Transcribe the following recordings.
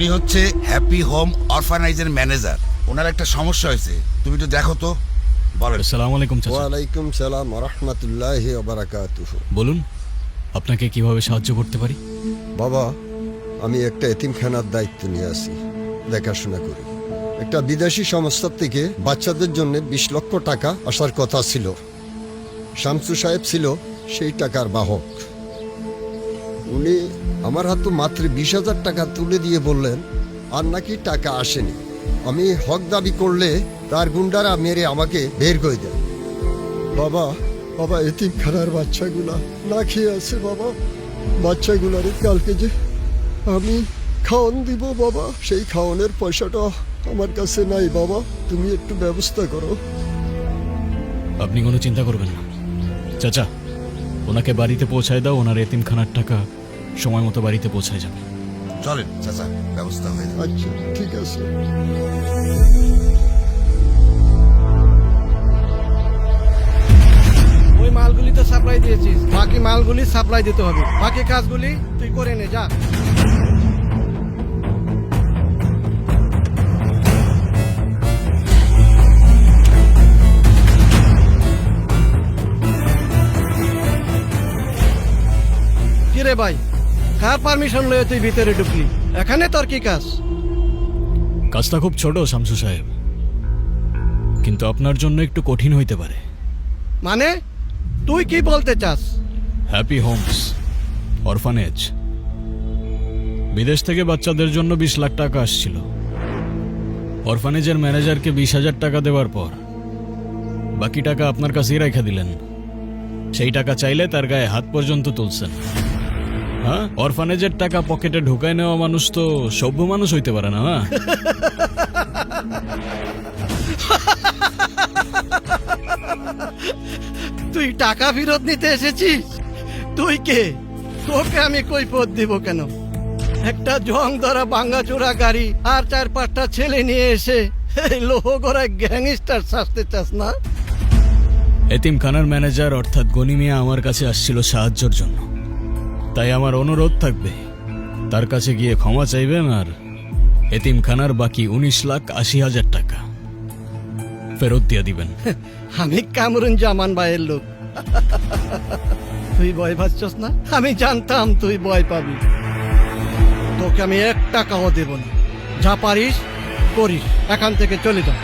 উনি হচ্ছে happy home অরফানাইজের manager. ওনার একটা সমস্যা হয়েছে, তুমি একটু দেখো তো। বলেন। আসসালামু আলাইকুম চাচা। ওয়ালাইকুম সালাম ওয়া রাহমাতুল্লাহি ওয়া বারাকাতুহু। বলুন, আপনাকে কিভাবে সাহায্য করতে পারি? বাবা, আমি একটা এতিমখানার দায়িত্ব নিয়ে আছি, দেখাশোনা করি। একটা বিদেশি সংস্থা থেকে বাচ্চাদের জন্য 20 লক্ষ টাকা আসার কথা ছিল। শামসু সাহেব ছিল সেই টাকার বাহক। উনি আমার হাতে মাত্র 20,000 টাকা তুলে দিয়ে বললেন আর নাকি টাকা আসেনি। আমি হক দাবি করলে তার গুন্ডারা মেরে আমাকে বের করে দেন। বাবা বাবা, এতিমখানার বাচ্চাগুলা না খেয়ে আছে বাবা। বাচ্চাগুলারে কালকে যে আমি খাওয়ান দিব বাবা, সেই খাওয়ানোর পয়সাটা আমার কাছে নাই বাবা। তুমি একটু ব্যবস্থা করো। আপনি কোনো চিন্তা করবেন না চাচা, ওনাকে বাড়িতে পৌঁছায় দাও। ওনার এতিমখানার টাকা সময় মতো বাড়িতে পৌঁছায় যাবে। চলেন চাচা, ব্যবস্থা হয়ে যাবে। আচ্ছা ঠিক আছে। ওই মালগুলি তো সাপ্লাই দিয়েছিস, বাকি মালগুলি সাপ্লাই দিতে হবে। বাকি কাজগুলি তুই করে নে, যা। কিরে ভাই, কার পারমিশন লয়ে তুই ভিতরে ঢুকলি? এখানে তোর কি কাজ? কাজটা খুব ছোট শামসু সাহেব, কিন্তু আপনার জন্য একটু কঠিন হইতে পারে। মানে তুই কি বলতে চাস? হ্যাপি হোমস অরফানেজ, বিদেশ থেকে বাচ্চাদের জন্য 20 লাখ টাকা আসছিল। অরফানেজের ম্যানেজারকে 20,000 টাকা দেওয়ার পর বাকি টাকা আপনার কাছেই রেখে দিলেন। সেই টাকা চাইলে তার গায়ে হাত পর্যন্ত তুলছেন। হ্যাঁ, অরফানেজের টাকা পকেটে ঢুকায় নেওয়া মানুষ তো সভ্য মানুষ হইতে পারে না। হ্যাঁ, তুই টাকা ফেরত নিতে এসেছিস? তুই কে? তোকে আমি কৈফিয়ত দিব কেন? একটা জং ধরা ভাঙাচোরা গাড়ি আর 4-5টা ছেলে নিয়ে এসে এই লোহগড়ায় গ্যাংস্টার সাজতে চাস না? এতিমখানার ম্যানেজার অর্থাৎ গনি মিয়া আমার কাছে আসছিল সাহায্যের জন্য। তাই আমার অনুরোধ থাকবে, তার কাছে গিয়ে ক্ষমা চাইবেন আর এতিমখানার বাকি 19,80,000 টাকা ফেরত দিয়ে দিবেন। আমি কামরুন জামান ভাইয়ের লোক। তুই ভয় পাচ্ছস না? আমি জানতাম তুই ভয় পাবি। তোকে আমি 1 টাকাও দেব না। যা পারিস করিস, এখান থেকে চলে যা।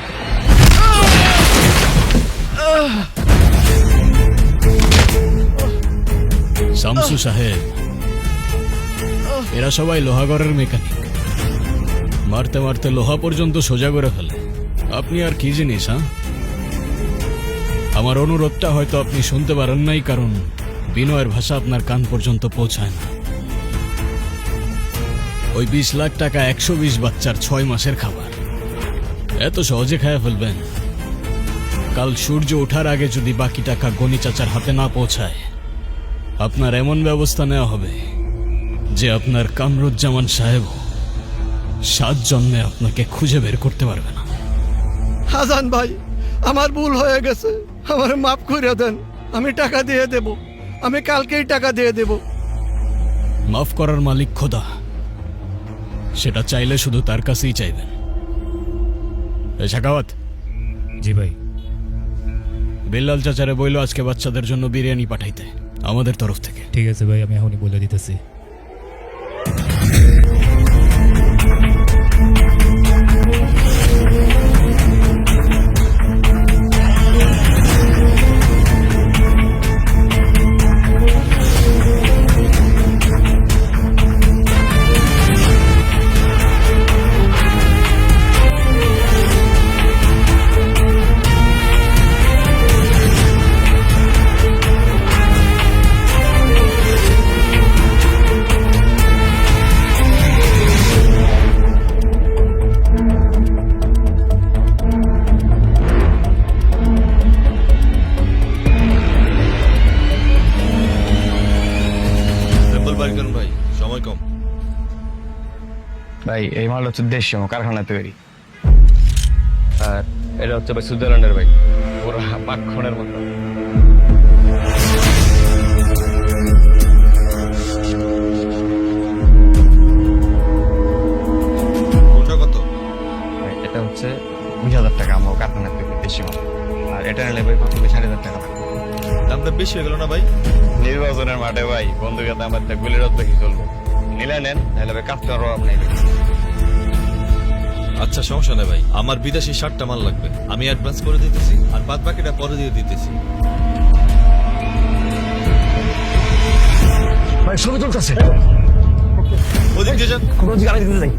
শামসু সাহেব, এরা সবাই লোহাগড়ের মেকানিক। মারতে মারতে লোহা পর্যন্ত সোজা করে ফেলে। আপনি আর কি জিনিস? হ্যাঁ, আমার অনুরোধটা হয়তো আপনি শুনতে পারেন নাই, কারণ বিনয়ের ভাষা আপনার কান পর্যন্ত পৌঁছায় না। ওই 20 লাখ টাকা 120 বাচ্চার 6 মাসের খাবার এত সহজে খায় ফেলবেন? কাল সূর্য ওঠার আগে যদি বাকি টাকা গনি চাচার হাতে না পৌঁছায়, আপনার এমন ব্যবস্থা নেওয়া হবে যে আপনার কামরুজ্জামান সাহেব 7 জন্মে আপনাকে খুঁজে বের করতে পারবে না। হাসান ভাই, আমার ভুল হয়ে গেছে, আমার মাফ করে দেন। আমি টাকা দিয়ে দেব, আমি কালকেই টাকা দিয়ে দেব। মাফ করার মালিক খোদা, সেটা চাইলে শুধু তার কাছেই চাইবেন। শাকাওয়াত। জি ভাই। বিল্লাল চাচারে বইল আজকে বাচ্চাদের জন্য বিরিয়ানি পাঠাইতে আমাদের তরফ থেকে। ঠিক আছে ভাই, আমি এখনই বলে দিতেছি। ভাই সময় কম। ভাই এই মাল হচ্ছে দেশীয় কারখানা তৈরি, আর এটা হচ্ছে ভাই সুইজারল্যান্ডের ভাই, পুরো পাক্ষণের মতো। এটা হচ্ছে 20,000 টাকা আমার কারখানা থেকে বেশি মাল। আর এটা নিলে ভাই প্রথমে 4,500 টাকা লাগবে। দামটা বেশি হয়ে গেল না ভাই? নির্বাচনের মাঠে ভাই বন্ধুর কাছে আমার গুলির রথ দেখি চলবো। নিলে নেন, নাহলে ভাই কাজ করার অভাব নাই। আচ্ছা সমস্যা নেই ভাই, আমার বিদেশি 60টা মাল লাগবে, আমি অ্যাডভান্স করে দিতেছি আর বাদ বাকিটা পরে দিয়ে দিতেছি। ভাই ছবি তুলতেছে, ওদিক দিয়ে যান। গাড়ি দিতে যাই।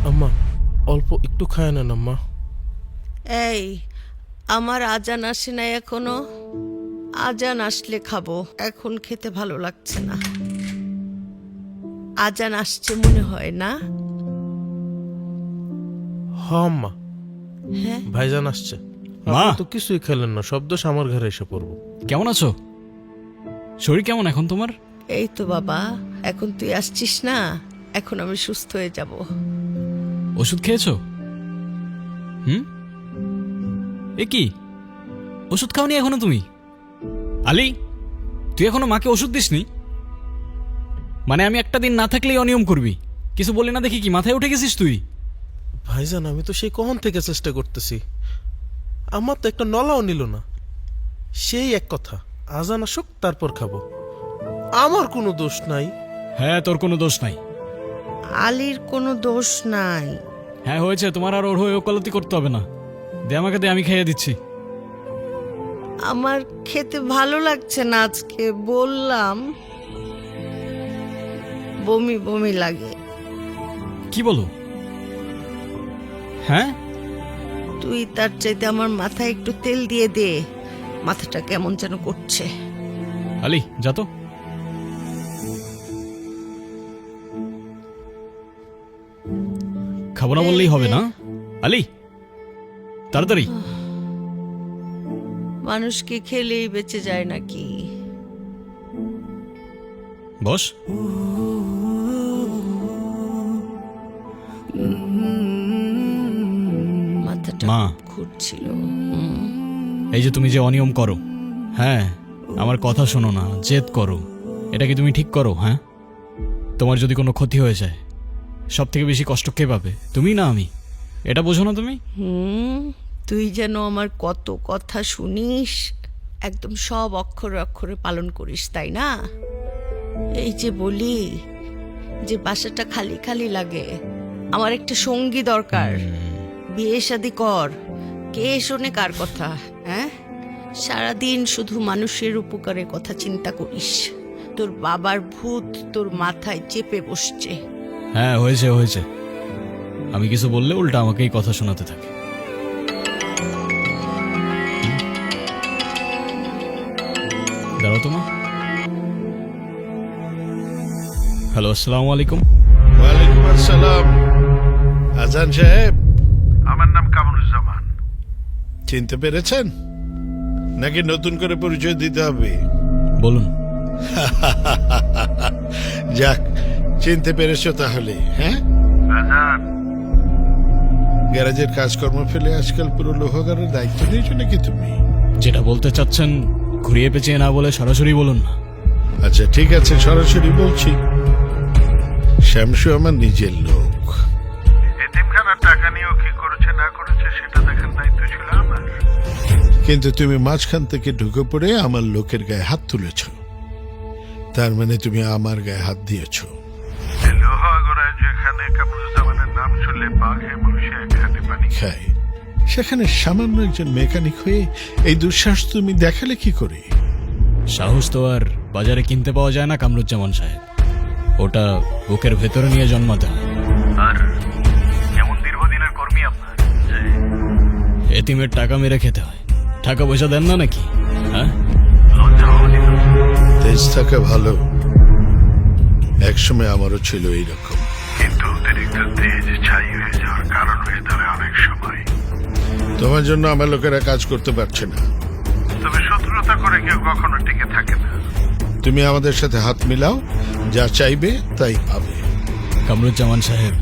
আম্মা অল্প একটু খায় না আম্মা। এই আমার আজান আসে নাই এখনো। আজান আসলে খাবো, এখন খেতে ভালো লাগছে না। আজান আসছে মনে হয় না? হ আম্মা, হ্যাঁ ভাইজান আসছে। মা! আপনি তো কিছুই খেলেন না, সব দোষ আমার ঘরে এসে পড়বো। কেমন আছো? শরীর কেমন এখন তোমার? এই তো বাবা, এখন তুই আসছিস না, এখন আমি সুস্থ হয়ে যাব। ওষুধ খেয়েছো? এ কি ওষুধ খাওনি এখনো তুমি? আলী, তুই এখনো মাকে ওষুধ দিসনি? মানে আমি একটা দিন না থাকলেই অনিয়ম করবি? কিছু বলি না দেখি কি মাথায় উঠে গেছিস তুই? ভাইজান আমি তো সেই কখন থেকে চেষ্টা করতেছি, আমার তো একটা নলাও নিল না। সেই এক কথা, আজান আসুক তারপর খাবো, আমার কোনো দোষ নাই। হ্যাঁ, তোর কোনো দোষ নাই। আলীর কোনো দোষ নাই। হ্যাঁ হয়েছে, তোমার আর ওর হয়ে ওকালতি করতে হবে না। দে আমাকে, দে, আমি খেয়ে দিচ্ছি। আমার খেতে ভালো লাগছে না আজকে, বললাম বমি বমি লাগে। কি বলো? হ্যাঁ, তুই তার চাইতে আমার মাথায় একটু তেল দিয়ে দে, মাথাটা কেমন যেন করছে। আলী যা তো। খাবো না বললেই হবে না? আলী তাড়াতাড়ি। মানুষ কি খেলেই বেঁচে যায় নাকি? বস। মাথাটা মা। ঘুরছিল। এই যে তুমি যে অনিয়ম করো, হ্যাঁ, আমার কথা শোনো না, জেদ করো, এটা কি তুমি ঠিক করো? হ্যাঁ, তোমার যদি কোনো ক্ষতি হয়ে যায় সব থেকে বেশি কষ্ট কে পাবে? তুমি না আমি? এটা বোঝো না তুমি? তুই যেন আমার কত কথা শুনিস, একদম সব অক্ষরে অক্ষরে পালন করিস, তাই না? এই যে বলি যে বাসাটা খালি খালি লাগে, আমার একটা সঙ্গী দরকার, বিয়ে শাদি কর। কে শোনে কার কথা? হ্যাঁ, সারাদিন শুধু মানুষের উপকারের কথা চিন্তা করিস, তোর বাবার ভূত তোর মাথায় চেপে বসছে। হ্যাঁ, হয়েছে হয়েছে, আমি কিছু বললে উল্টা আমাকেই কথা শোনাতে থাকে। দাঁড়াও তোমা। হ্যালো, আসসালামু আলাইকুম। ওয়ালাইকুম আসসালাম। আজান সাহেব, আমার নাম কামরুজ্জামান। চিনতে পেরেছেন নাকি নতুন করে পরিচয় দিতে হবে? বলুন। যাক, চিনতে পেরেছো তাহলে। হ্যাঁ, গ্যারাজের কাজকর্ম ফেলে আজকাল পুরো লোহাগারের দায়িত্ব নিয়েছো নাকি তুমি? যেটা বলতে চাচ্ছেন ঘুরিয়ে পেঁচিয়ে না বলে সরাসরি বলুন না। আচ্ছা ঠিক আছে, সরাসরি বলছি। শ্যামসু আমার নিজের লোক। এতিমখানার টাকা নিয়েও কি করেছে না করেছে সেটা দেখার দায়িত্ব ছিল আমার। কিন্তু তুমি মাঝখান থেকে ঢুকে পড়ে আমার লোকের গায়ে হাত তুলেছ। তার মানে তুমি আমার গায়ে হাত দিয়েছ। লোহাগড়ায় যেখানে কামরুজ্জামানের নাম শুনলে বাঘে মানুষে এক হাতে পানি খায়, সেখানে সামান্য একজন মেকানিক হয়ে এই দুঃসাহস তুমি দেখালে কি করে? সাহস তো আর বাজারে কিনতে পাওয়া যায় না কামরুজ্জামান সাহেব, ওটা বুকের ভেতরে নিয়ে জন্মাতে হয়। আর যেমন দীর্ঘদিনের কর্মী আপনার, এতিমের টাকা মেরে খেতে হয়, টাকা পয়সা দেন না নাকি? হ্যাঁ, লজ্জা হওয়া উচিত। তেজ থাকা ভালো, একসময় আমারও ছিল এইরকম, কিন্তু অতিরিক্ত তেজ ছাই হয়ে যাওয়ার কারণ হয়ে দাঁড়ায় অনেক সময়। তোমার জন্য আমার লোকেরা কাজ করতে পারছে না, তবে শত্রুতা করে কেউ কখনো টিকে থাকে না। তুমি আমাদের সাথে হাত মিলাও, যা চাইবে তাই পাবে। কামরুজ্জামান সাহেব,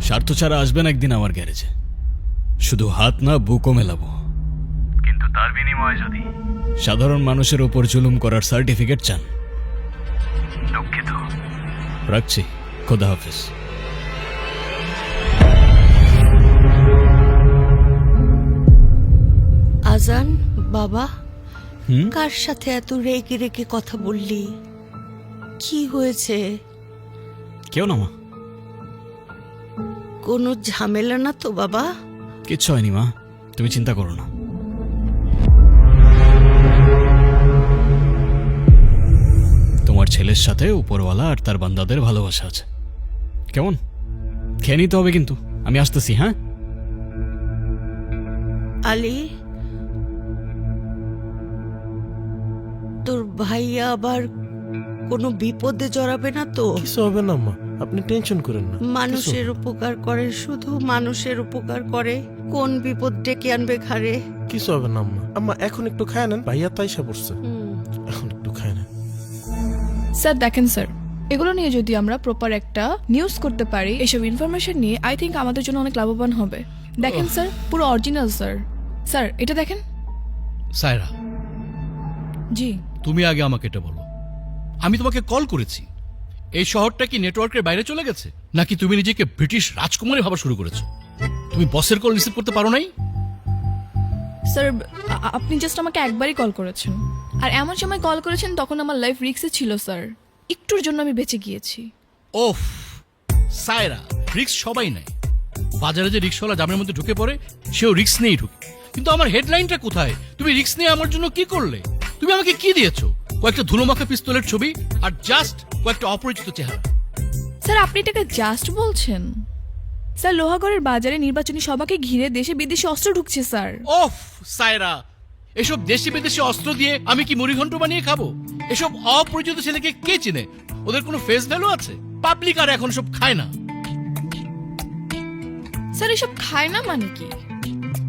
স্বার্থ ছাড়া আসবেন একদিন আমার গ্যারেজে, শুধু হাত না বুকও মেলাবো। কিন্তু তার বিনিময়ে যদি সাধারণ মানুষের ওপর জুলুম করার সার্টিফিকেট চান, দুঃখিত। রাখছি, খোদা হাফেজ। আজান বাবা, হুম? কার সাথে এত রেগে রেগে কথা বললি? কি হয়েছে? কেউ না মা, কোনো ঝামেলা না তো বাবা? কিচ্ছু হয়নি মা, তুমি চিন্তা করো না। তোমার ছেলের সাথে উপরওয়ালা আর তার বান্দাদের ভালোবাসা আছে। কেমন, খেয়ে নিতে হবে কিন্তু, আমি আসতেছি। হ্যাঁ আলী, তোর ভাইয়া আবার কোনো বিপদে জড়াবে না তো? কিছু হবে না আম্মা, আপনি টেনশন করেন না। মানুষের উপকার করে, শুধু মানুষের উপকার করে, কোন বিপদ ডেকে আনবে ঘাড়ে? কিছু হবে না আম্মা। আম্মা এখন একটু খায় নেন, ভাইয়া তাইসা পড়ছে, এখন একটু খায় নেন। স্যার দেখেন স্যার, এগুলো নিয়ে যদি আমরা প্রপার একটা নিউজ করতে পারি, এসব ইনফরমেশন নিয়ে আই থিঙ্ক আমাদের জন্য অনেক লাভবান হবে। দেখেন স্যার, পুরো অরিজিনাল স্যার। স্যার এটা দেখেন। সায়রা, জি তুমি আগে আমাকে এটা বলো, আমি তোমাকে কল করেছি, এই শহরটা কি নেটওয়ার্কের বাইরে চলে গেছে, নাকি তুমি নিজেকে ব্রিটিশ রাজকুমারী ভাবা শুরু করেছো? তুমি বসের কল রিসিভ করতে পারো নাই? স্যার, আপনি জাস্ট আমাকে একবারই কল করেছেন, আর এমন সময় কল করেছেন তখন আমার লাইফ রিস্কে ছিল স্যার, একটুর জন্য আমি বেঁচে গিয়েছি। ওফ সায়রা, রিস্ক সবাই নেয়। বাজারে যে রিক্সাওয়ালা জামের মধ্যে ঢুকে পড়ে, সেও রিস্ক নিয়েই ঢুকে। কিন্তু আমার হেডলাইনটা কোথায়? তুমি রিস্ক নিয়ে আমার জন্য কি করলে? তুমি আমাকে কি দিয়েছো? কয়েকটা ধুলোমাখা পিস্তলের ছবি আর জাস্ট কয়েকটা অপরিচিত চেহারা। স্যার আপনি এটাকে জাস্ট বলছেন? স্যার লোহাগড়ের বাজারে নির্বাচনী সভাকে ঘিরে দেশে বিদেশি অস্ত্র ঢুকছে স্যার। ওফ সায়রা, এসব দেশি বিদেশি অস্ত্র দিয়ে আমি কি মুড়িঘণ্ট বানিয়ে খাবো? এসব অপরিচিত ছেলেকে কে চিনে? ওদের কোনো ফেস ভ্যালু আছে? পাবলিক আর এখন সব খায় না। স্যার এসব খায় না মানে কি?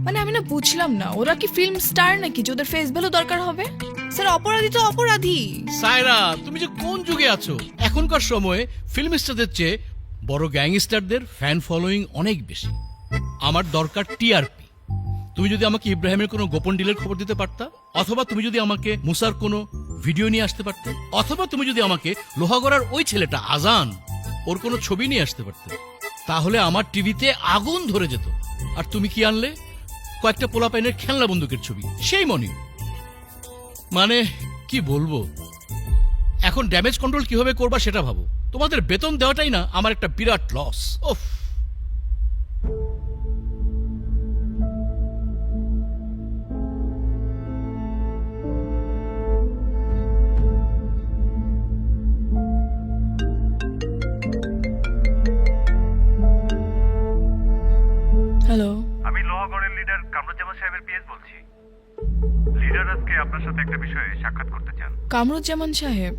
মানে আমি না বুঝলাম না, ওরা কি ফিল্ম স্টার নাকি যে ওদের ফেস ভ্যালু দরকার হবে? স্যার অপরাধী তো অপরাধী। সায়রা, তুমি যে কোন যুগে আছো? এখনকার সময়ে ফিল্ম স্টারদের চেয়ে বড় গ্যাংস্টারদের ফ্যান ফলোয়িং অনেক বেশি। আমার দরকার টিআরপি। তুমি যদি আমাকে ইব্রাহিমের কোনো গোপন ডিলের খবর দিতে পারতা, অথবা তুমি যদি আমাকে মুসার কোনো ভিডিও নিয়ে আসতে পারতে, অথবা তুমি যদি আমাকে লোহাগড়ার ওই ছেলেটা আজান, ওর কোনো ছবি নিয়ে আসতে পারতে, তাহলে আমার টিভিতে আগুন ধরে যেত। আর তুমি কি আনলে? কয়েকটা পোলাপাইনের খেলনা বন্দুকের ছবি, সেই মনি। মানে কি বলবো, এখন ড্যামেজ কন্ট্রোল কিভাবে করবা সেটা ভাবো। তোমাদের বেতন দেওয়াটাই না আমার একটা বিরাট লস। ওফ। হ্যালো, আমি লোহাগড়ের লিডার কামরুজ্জামান সাহেবের পিএস বলছি। লিডার আজকে আপনার সাথে একটা বিষয়ে সাক্ষাৎ করতে চান। কামরুজ্জামান সাহেব?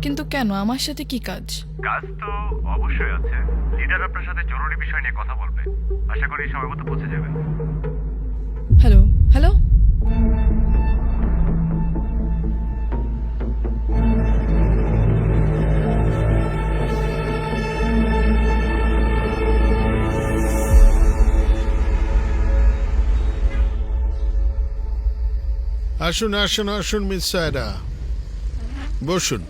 কিন্তু কেন, আমার সাথে কি কাজ? কাজ তো অবশ্যই আছে। লিডার আপনার সাথে জরুরি বিষয় নিয়ে কথা বলবে। আশা করি সময় মতো পৌঁছে যাবেন। হ্যালো হ্যালো, আসুন আসুন আসুন মিস সায়রা, বসুন।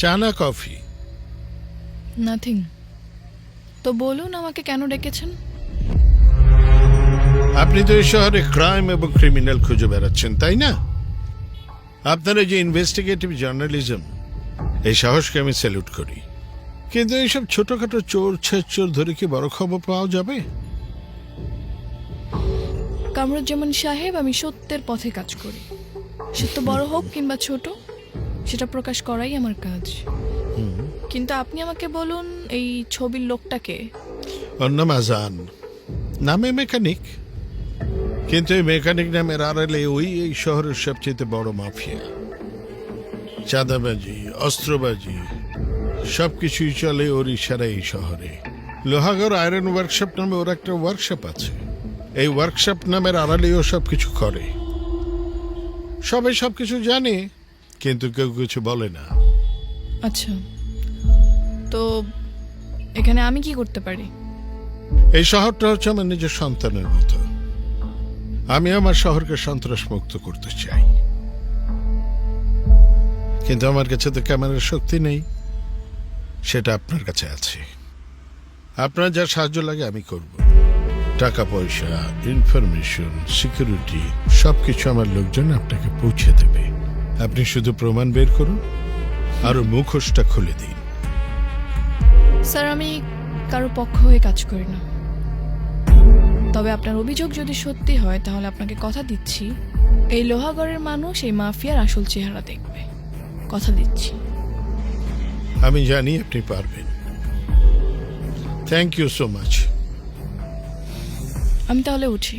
চা না কফি? নাথিং। তো বলুন আমাকে কেন ডেকেছেন? আপনি তো এই শহরে ক্রাইম এবং ক্রিমিনাল খুঁজে বেড়াচ্ছেন, তাই না? আপনার এই যে ইনভেস্টিগেটিভ জার্নালিজম, এই সাহসকে আমি স্যালুট করি। কিন্তু এইসব ছোটখাটো চোর ছেচোর ধরে কি বড় খবর পাওয়া যাবে? কামরুজ্জামান সাহেব, আমি সত্যের পথে কাজ করি। সত্য বড় হোক কিংবা ছোট, সেটা প্রকাশ করাই আমার কাজ। কিন্তু আপনি আমাকে বলুন, এই ছবির লোকটাকে? ওর নাম আজান, নামে মেকানিক, কিন্তু এই মেকানিক নামের আড়ালে ওই এই শহরের সবচেয়ে বড় মাফিয়া। চাঁদাবাজি, অস্ত্রবাজি সবকিছুই চলে ওর ইশারায় এই শহরে। লোহাগড় আয়রন ওয়ার্কশপ নামে ওর একটা ওয়ার্কশপ আছে। এই ওয়ার্কশপ নামের আড়ালে ও সবকিছু করে। সবাই সবকিছু জানে, কিন্তু কেউ কিছু বলে না। আচ্ছা, তো এখানে আমি কি করতে পারি? এই শহরটা হচ্ছে আমার নিজের সন্তানের মতো। আমি আমার শহরকে সন্ত্রাস মুক্ত করতে চাই, কিন্তু আমার কাছে তো ক্যামেরার শক্তি নেই। সেটা আপনার কাছে আছে। আপনার যা সাহায্য লাগে আমি করব। টাকা পয়সা, ইনফরমেশন, সিকিউরিটি সবকিছু আমার লোকজন আপনাকে পৌঁছে দেবে। আপনি শুধু প্রমাণ বের করুন আর মুখোশটা খুলে দিন। স্যার, আমি কারো পক্ষ হয়ে কাজ করি না। তবে আপনার অভিযোগ যদি সত্যি হয়, তাহলে আপনাকে কথা দিচ্ছি, এই লোহাগড়ের মানুষ এই মাফিয়ার আসল চেহারা দেখবে। কথা দিচ্ছি। আমি জানি আপনি পারবেন। Thank you so much. আমি তাহলে উঠি।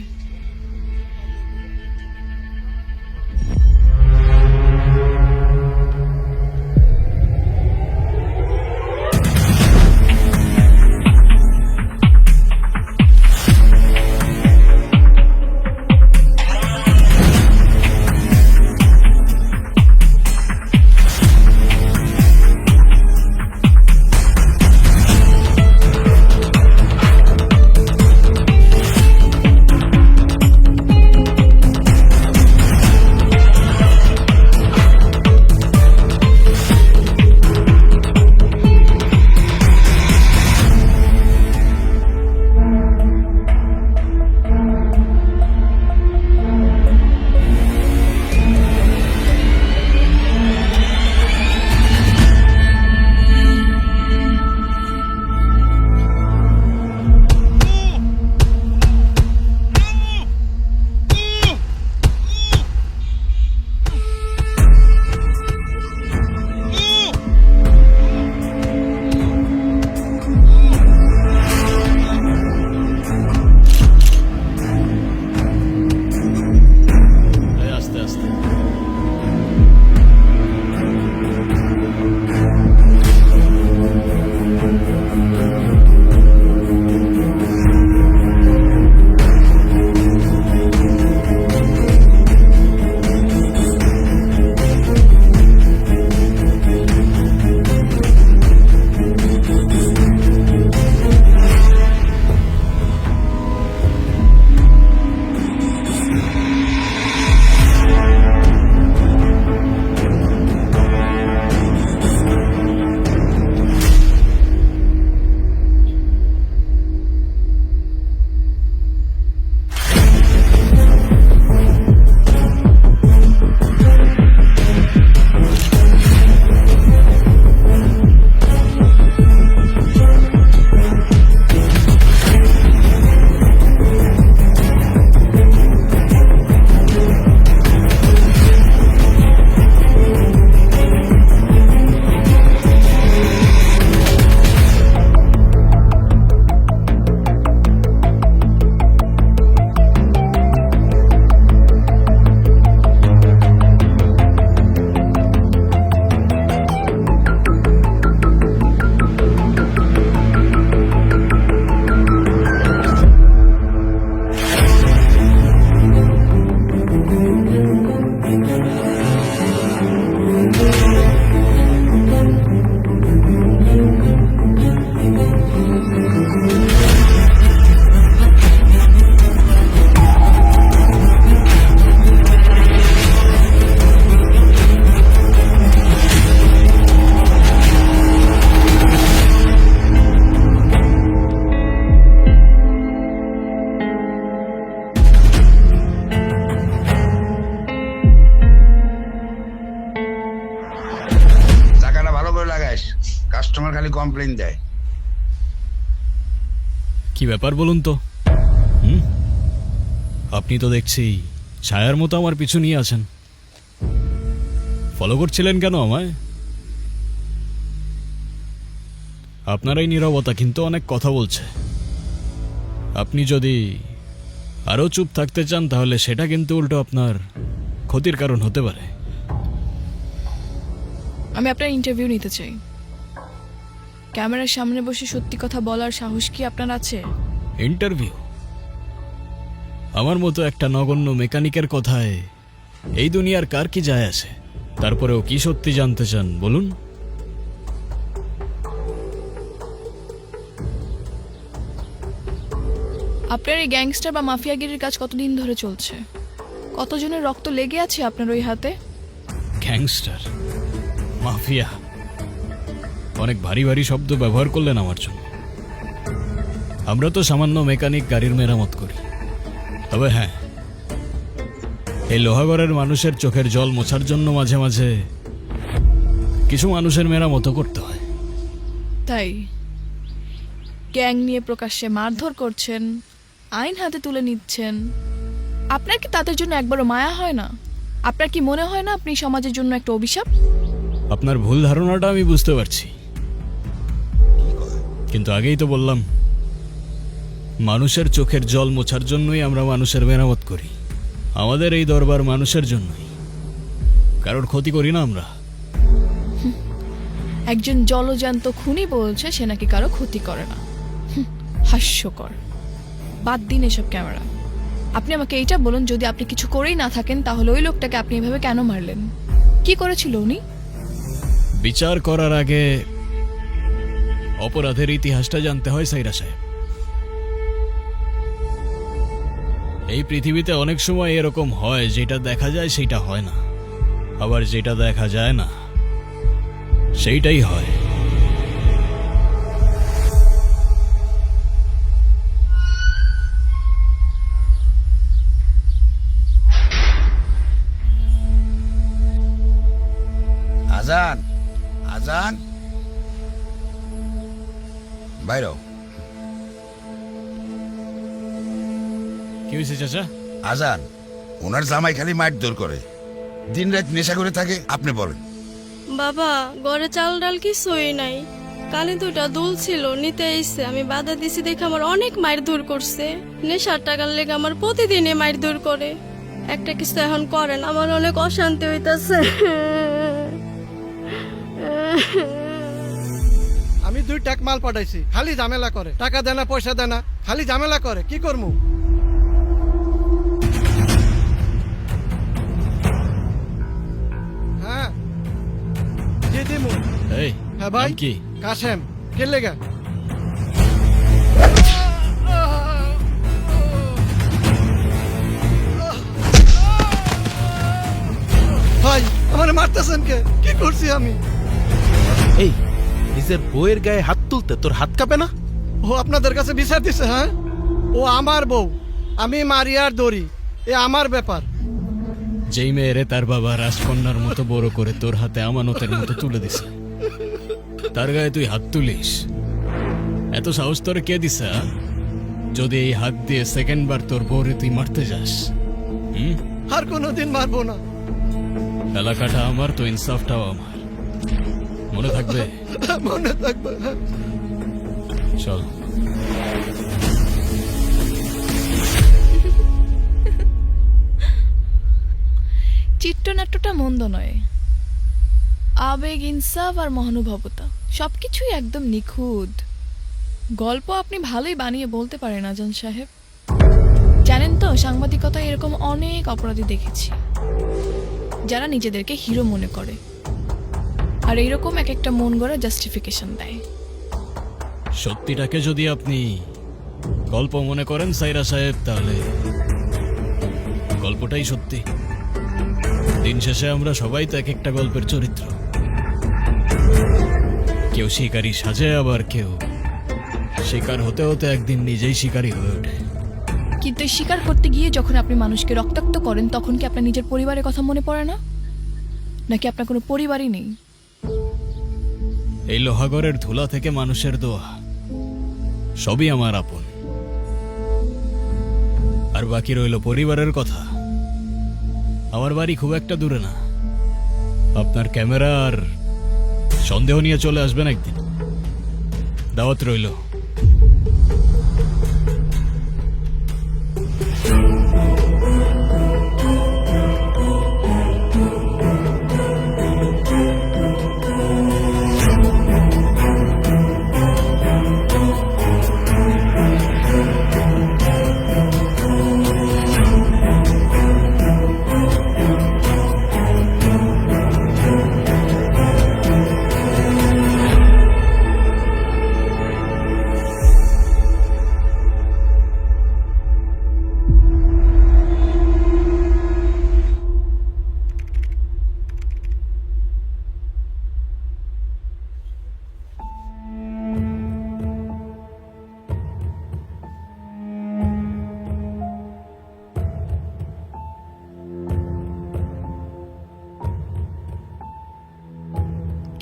কাস্টমার খালি কমপ্লেইন দেয়। কি ব্যাপার বলুন তো? আপনি তো দেখছি ছায়ার মতো আমার পিছু নিয়ে আছেন। ফলো করছিলেন কেন আমায়? আপনার এই নীরবতা কিন্তু অনেক কথা বলছে। আপনি যদি আরো চুপ থাকতে চান তাহলে সেটা কিন্তু উল্টো আপনার ক্ষতির কারণ হতে পারে। আমি আপনার ইন্টারভিউ নিতে চাই। ক্যামেরার সামনে বসে সত্যি কথা বলার সাহস কি আপনার আছে? ইন্টারভিউ? আমার মতো একটা নগণ্য মেকানিকের কথায় এই দুনিয়ার কার কি যায় আসে? তারপরেও কি সত্যি জানতে চান বলুন? আপনার এই গ্যাংস্টার বা মাফিয়াগিরির কাজ কতদিন ধরে চলছে? কতজনের রক্ত লেগে আছে আপনার ওই হাতে? গ্যাংস্টার, মাফিয়া, অনেক ভারী ভারী শব্দ ব্যবহার করলেন আমার জন্য। আমরা তো সামান্য মেকানিক, গাড়ির মেরামত করি। তবে হ্যাঁ, এই লোহাগড়ের মানুষের চোখের জল মোছার জন্য মাঝে মাঝে কিছু মানুষের মেরামতও করতে হয়। তাই গ্যাং নিয়ে প্রকাশ্যে মারধর করছেন, আইন হাতে তুলে নিচ্ছেন। আপনার কি তাদের জন্য একবারও মায়া হয় না? আপনার কি মনে হয় না আপনি সমাজের জন্য একটা অভিশাপ? আপনার ভুল ধারণাটা আমি বুঝতে পারছি, কিন্তু আগেই তো বললাম মানুষের চোখের জল মোছার জন্যই আমরা মানুষের মেরামত করি। আমাদের এই দরবার মানুষের জন্যই, কারোর ক্ষতি করি না আমরা। একজন জলজান্ত খুনি বলছে সে নাকি কারো ক্ষতি করে না। হাস্যকর। বাদ দিন এসব ক্যামেরা। আপনি আমাকে এইটা বলুন, যদি আপনি কিছু করেই না থাকেন তাহলে ওই লোকটাকে আপনি এভাবে কেন মারলেন? কি করেছিল উনি? বিচার করার আগে অপরাধের ইতিহাসটা জানতে হয় সাইরা সাহেব। এই পৃথিবীতে অনেক সময় এরকম হয়, যেটা দেখা যায় সেটা হয় না, আবার যেটা দেখা যায় না সেইটাই হয়। আজান, আজান, বাইরো। কি হয়েছে চাচা? আজান, ওনার জামাই খালি মারধর করে, দিন রাত নেশা করে থাকে। আপনি বলেন। বাবা, ঘরে চাল ডাল কিছুই নাই। কানে দুটা দুল ছিল, নিতে এসে আমি বাধা দিছি দেখে আমার অনেক মারধর করছে। নেশার টাকার লেগে আমার প্রতিদিনই মারধর করে। একটা কিছু এখন করেন, আমার অনেক অশান্তি হইতাছে। আমি 2 টাক মাল পাঠাইছি, খালি ঝামেলা করে। টাকা দেনা, পয়সা দেনা, খালি ঝামেলা করে। কি করবো? হ্যাঁ জি দিমু। এই হ্যাঁ ভাই। নাম কি? কাশেম। কে লেগা? ভাই আমার মারতেছেন কে? কি করছি আমি? এই নিজের বউয়ের গায়ে হাত তুলতে তোর হাত কাঁপে না? ও আপনাদের কাছে বিচার দিছে? হ্যাঁ, ও আমার বউ, আমি মারিয়ার দড়ি, এ আমার ব্যাপার। যেই মেয়েরে তার বাবা রাজকন্যার মতো বড় করে তোর হাতে আমানতের মতো তুলে দিছে, তার গায়ে তুই হাত তুলিস? এত সাহস তোর কে দিছে? যদি এই হাত দিয়ে সেকেন্ড বার তোর বউরে তুই মারতে যাস, আর কোনোদিন মারবো না। এলাকাটা আমার তো, ইনসাফটাও আমার। মনে থাকবে? মনে থাকবে। চল। চিত্রনাট্যটা মন্দ নয়। আবেগ, ইনসাফ আর মহানুভবতা সবকিছুই একদম নিখুঁত। গল্প আপনি ভালোই বানিয়ে বলতে পারেন আজান সাহেব। জানেন তো, সাংবাদিকতায় এরকম অনেক অপরাধী দেখেছি যারা নিজেদেরকে হিরো মনে করে, আর এইরকম এক একটা মন গড়া জাস্টিফিকেশন দেয়। সত্যিটাকে যদি আপনি গল্প মনে করেন সাইরা সাহেব, তাহলে গল্পটাই সত্যি। দিন শেষে আমরা সবাই তো এক একটা গল্পের চরিত্র। কেউ শিকারী সাজে, আবার কেউ শিকার হতে হতে একদিন নিজেই শিকারী হয়ে ওঠে। কিন্তু এই শিকার করতে গিয়ে যখন আপনি মানুষকে রক্তাক্ত করেন, তখন কি আপনার নিজের পরিবারের কথা মনে পড়ে না? নাকি আপনার কোনো পরিবারই নেই? এই লোহাগড়ের ধুলা থেকে মানুষের দোয়া সবই আমার আপন। আর বাকি রইল পরিবারের কথা। আমার বাড়ি খুব একটা দূরে না। আপনার ক্যামেরা আর সন্দেহ নিয়ে চলে আসবেন একদিন। দাওয়াত রইল।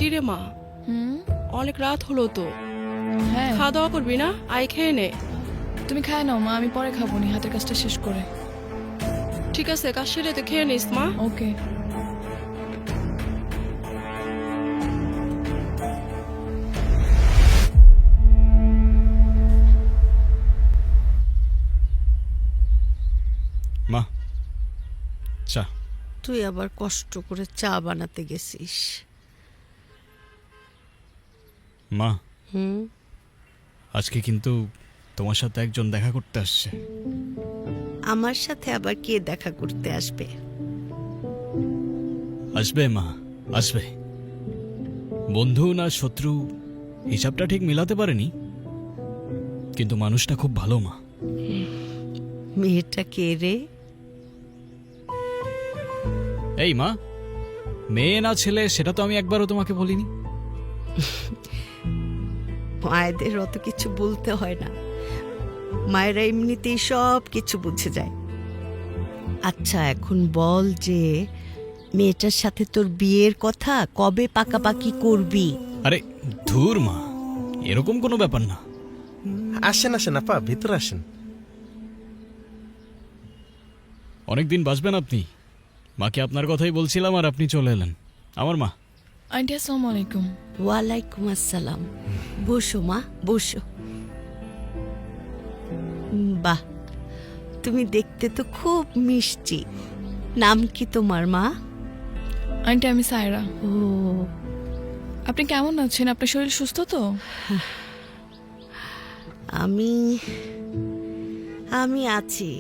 কিরে মা, অনেক রাত হলো তো, হ্যাঁ খাওয়া দাওয়া করবি না? আই খেয়ে নে। তুমি খায় নাও মা, আমি পরে খাবো নি, হাতের কাজটা শেষ করে। ঠিক আছে, কাজ সেরে তো খেয়ে নিস মা। ওকে। মা, চা। তুই আবার কষ্ট করে চা বানাতে গেছিস? মা, হুম, আজকে কিন্তু তোমার সাথে একজন দেখা করতে আসছে। আমার সাথে আবার কে দেখা করতে আসবে? আসবে মা, আসবে। বন্ধু না শত্রু হিসাবটা ঠিক মিলাতে পারেনি, কিন্তু মানুষটা খুব ভালো মা। মেয়েটা কে রে? এই মা, মেয়ে না ছেলে সেটা তো আমি একবারও তোমাকে বলিনি। মায়েদের অত কিছু বলতে হয় না, মায়েরা এমনিতেই সব কিছু বুঝে যায়। আচ্ছা এখন বল যে মেয়েটার সাথে তোর বিয়ের কথা কবে পাকাপাকি করবি? আরে ধুর মা, এরকম কোনো ব্যাপার না। আসেন আসেন আপা, ভিতরে আসেন। অনেকদিন বাঁচবেন আপনি। মাকে আপনার কথাই বলছিলাম আর আপনি চলে এলেন। আমার মা। আন্টি আসসালামু আলাইকুম। ওয়ালাইকুম আসসালাম। বসো মা, বসো। বাহ, তুমি দেখতে তো খুব মিষ্টি। নাম কি তোমার মা? আন্টি আমি সায়রা। ও, আপনি কেমন আছেন? আপনার শরীর সুস্থ তো? আমি আছি।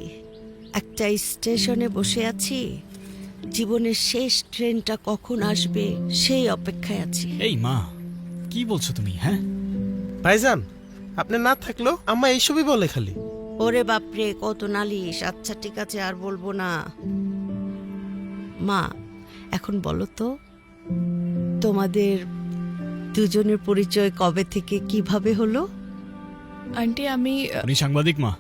একটা স্টেশনে বসে আছি, জীবনের শেষ ট্রেনটা কখন আসবে সেই অপেক্ষায় আছি। এই মা, কি বলছো তুমি? হ্যাঁ ভাইজান, আপনি না থাকলেও আম্মা এইসবই বলে খালি। ওরে বাপরে, কত নালিশ। আচ্ছা ঠিক আছে, আর বলবো না। মা, এখন বলো তো তোমাদের দুজনের পরিচয় কবে থেকে কিভাবে হলো? আন্টি আমি উনি সাংবাদিক মা।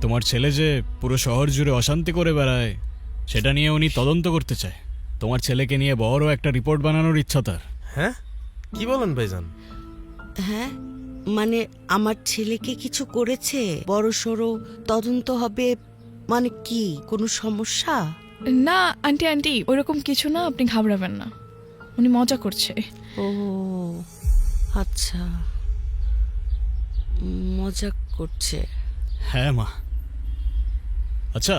তোমার ছেলে যে পুরো শহর জুড়ে অশান্তি করে বেড়ায় সেটা নিয়ে উনি তদন্ত করতে চায়। তোমার ছেলেকে নিয়ে বড় একটা রিপোর্ট বানানোর ইচ্ছা তার। হ্যাঁ, কি বলেন ভাইজান? হ্যাঁ, মানে আমার ছেলেকে কিছু করেছে, বড় সড়ো তদন্ত হবে। মানে কি, কোনো সমস্যা? না আন্টি, আন্টি ওইরকম কিছু না, আপনি ঘাবড়াবেন না, উনি মজা করছে। ও আচ্ছা, মজা করছে। হ্যাঁ মা। আচ্ছা,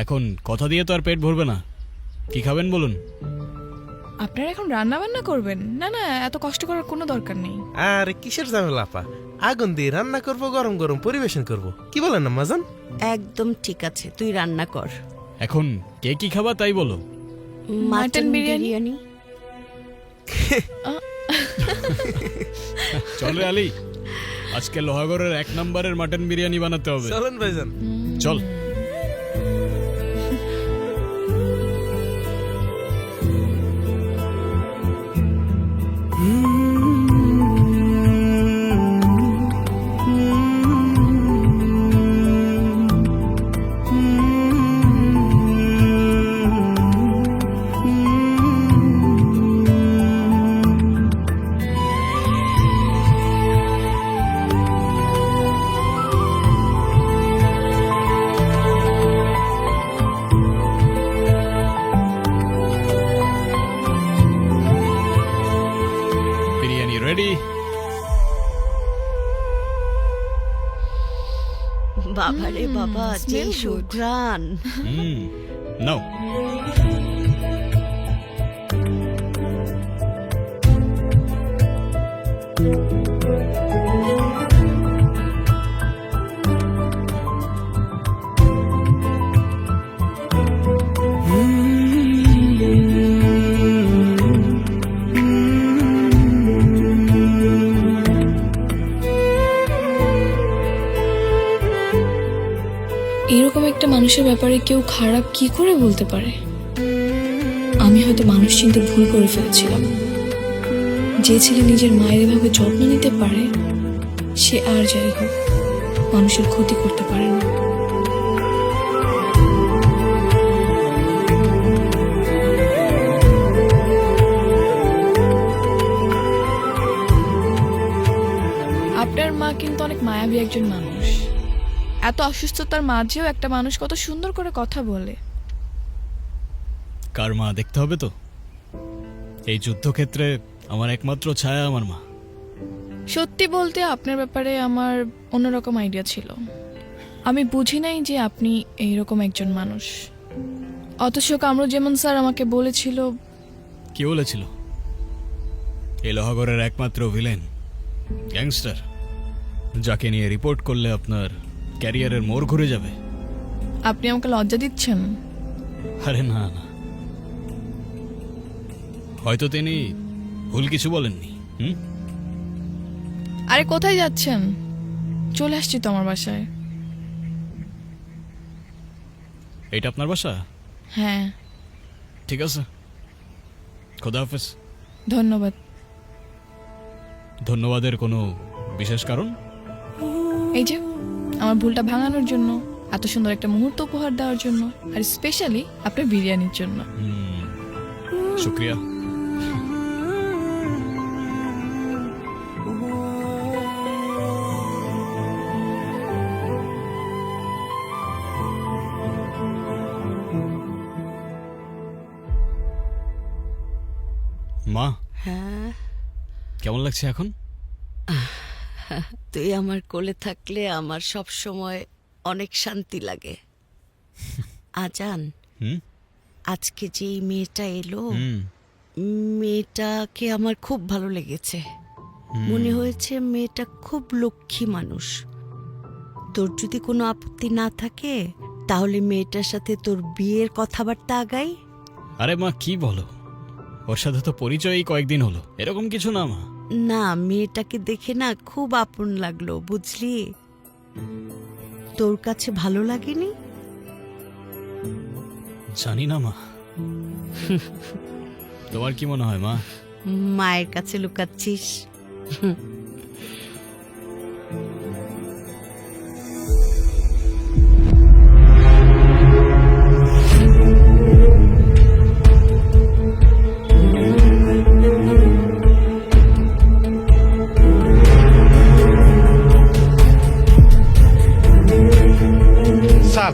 এখন কথা দিয়ে তো আর পেট ভরবে না। কি খাবেন বলুন? আপনারা এখন রান্না বান্না করবেন? না না, এত কষ্ট করার কোনো দরকার নেই। আরে কিসের ঝামেলা আপা, আগুন দিয়ে রান্না করব, গরম গরম পরিবেশন করব। কি বলেন আম্মা জান? একদম ঠিক আছে, তুই রান্না কর। এখন কে কি খাবা তাই বলো। মাটন বিরিয়ানি। চল রে আলী, আজকে লোহাগড়ের 1 নম্বরের মাটন বিরিয়ানি বানাতে হবে। চলেন ভাইজান, চল। বাবারে বাবা, যে smell good. সুঘ্রাণ। নাও। এরকম একটা মানুষের ব্যাপারে কেউ খারাপ কি করে বলতে পারে? আমি হয়তো মানুষ চিনতে ভুল করে ফেলেছিলাম। যে ছেলে নিজের মায়ের এভাবে যত্ন নিতে পারে, সে আর যাই হোক মানুষের ক্ষতি করতে পারে না। আপনার মা কিন্তু অনেক মায়াবী একজন মানুষ। এত অসুস্থতার মাঝেও একটা মানুষ কত সুন্দর করে কথা বলে। কার মা দেখতে হবে তো। এই যুদ্ধক্ষেত্রে আমার একমাত্র ছায়া আমার মা। সত্যি বলতে আপনার ব্যাপারে আমার অন্যরকম আইডিয়া ছিল। আমি বুঝি নাই যে আপনি এইরকম একজন মানুষ। অথচ কামরুজ্জামান স্যার আমাকে বলেছিল। কি বলেছিল? এই লোহাগড়ের একমাত্র ভিলেন, গ্যাংস্টার, যাকে নিয়ে রিপোর্ট করলে আপনার ক্যারিয়ারের মোড় ঘুরে যাবে। আপনি আমাকে লজ্জা দিচ্ছেন। আরে না না, হয়তো তিনি ভুল কিছু বলেননি। আরে কোথায় যাচ্ছেন? চলে আসছি তো আমার বাসায়। এটা আপনার বাসা? হ্যাঁ। ঠিক আছে, খোদা হাফেজ। ধন্যবাদ। ধন্যবাদের কোনো বিশেষ কারণ? এই যে আমার ভুলটা ভাঙানোর জন্য, এত সুন্দর একটা মুহূর্ত উপহার দেওয়ার জন্য, আর স্পেশালি আপনার বিরিয়ানির জন্য। শুক্রিয়া। মা, হ্যাঁ কেমন লাগছে এখন? তুই আমার কোলে থাকলে আমার সব সময় অনেক শান্তি লাগে। আজান, আজকে যে এই মেয়েটা এলো, মেয়েটাকে আমার খুব ভালো লেগেছে। মনে হয়েছে মেয়েটা খুব লক্ষ্মী মানুষ। তোর যদি কোনো আপত্তি না থাকে তাহলে মেয়েটার সাথে তোর বিয়ের কথাবার্তা আগাই। আরে মা, কি বলো? ওর সাথে তো পরিচয়ই কয়েকদিন হলো। এরকম কিছু না মা। না, মেয়েটাকে দেখে না খুব আপন লাগলো, বুঝলি? তোর কাছে ভালো লাগেনি? জানি না মা। তোমার কি মনে হয় মা? মায়ের কাছে লুকাচ্ছিস? স্যার,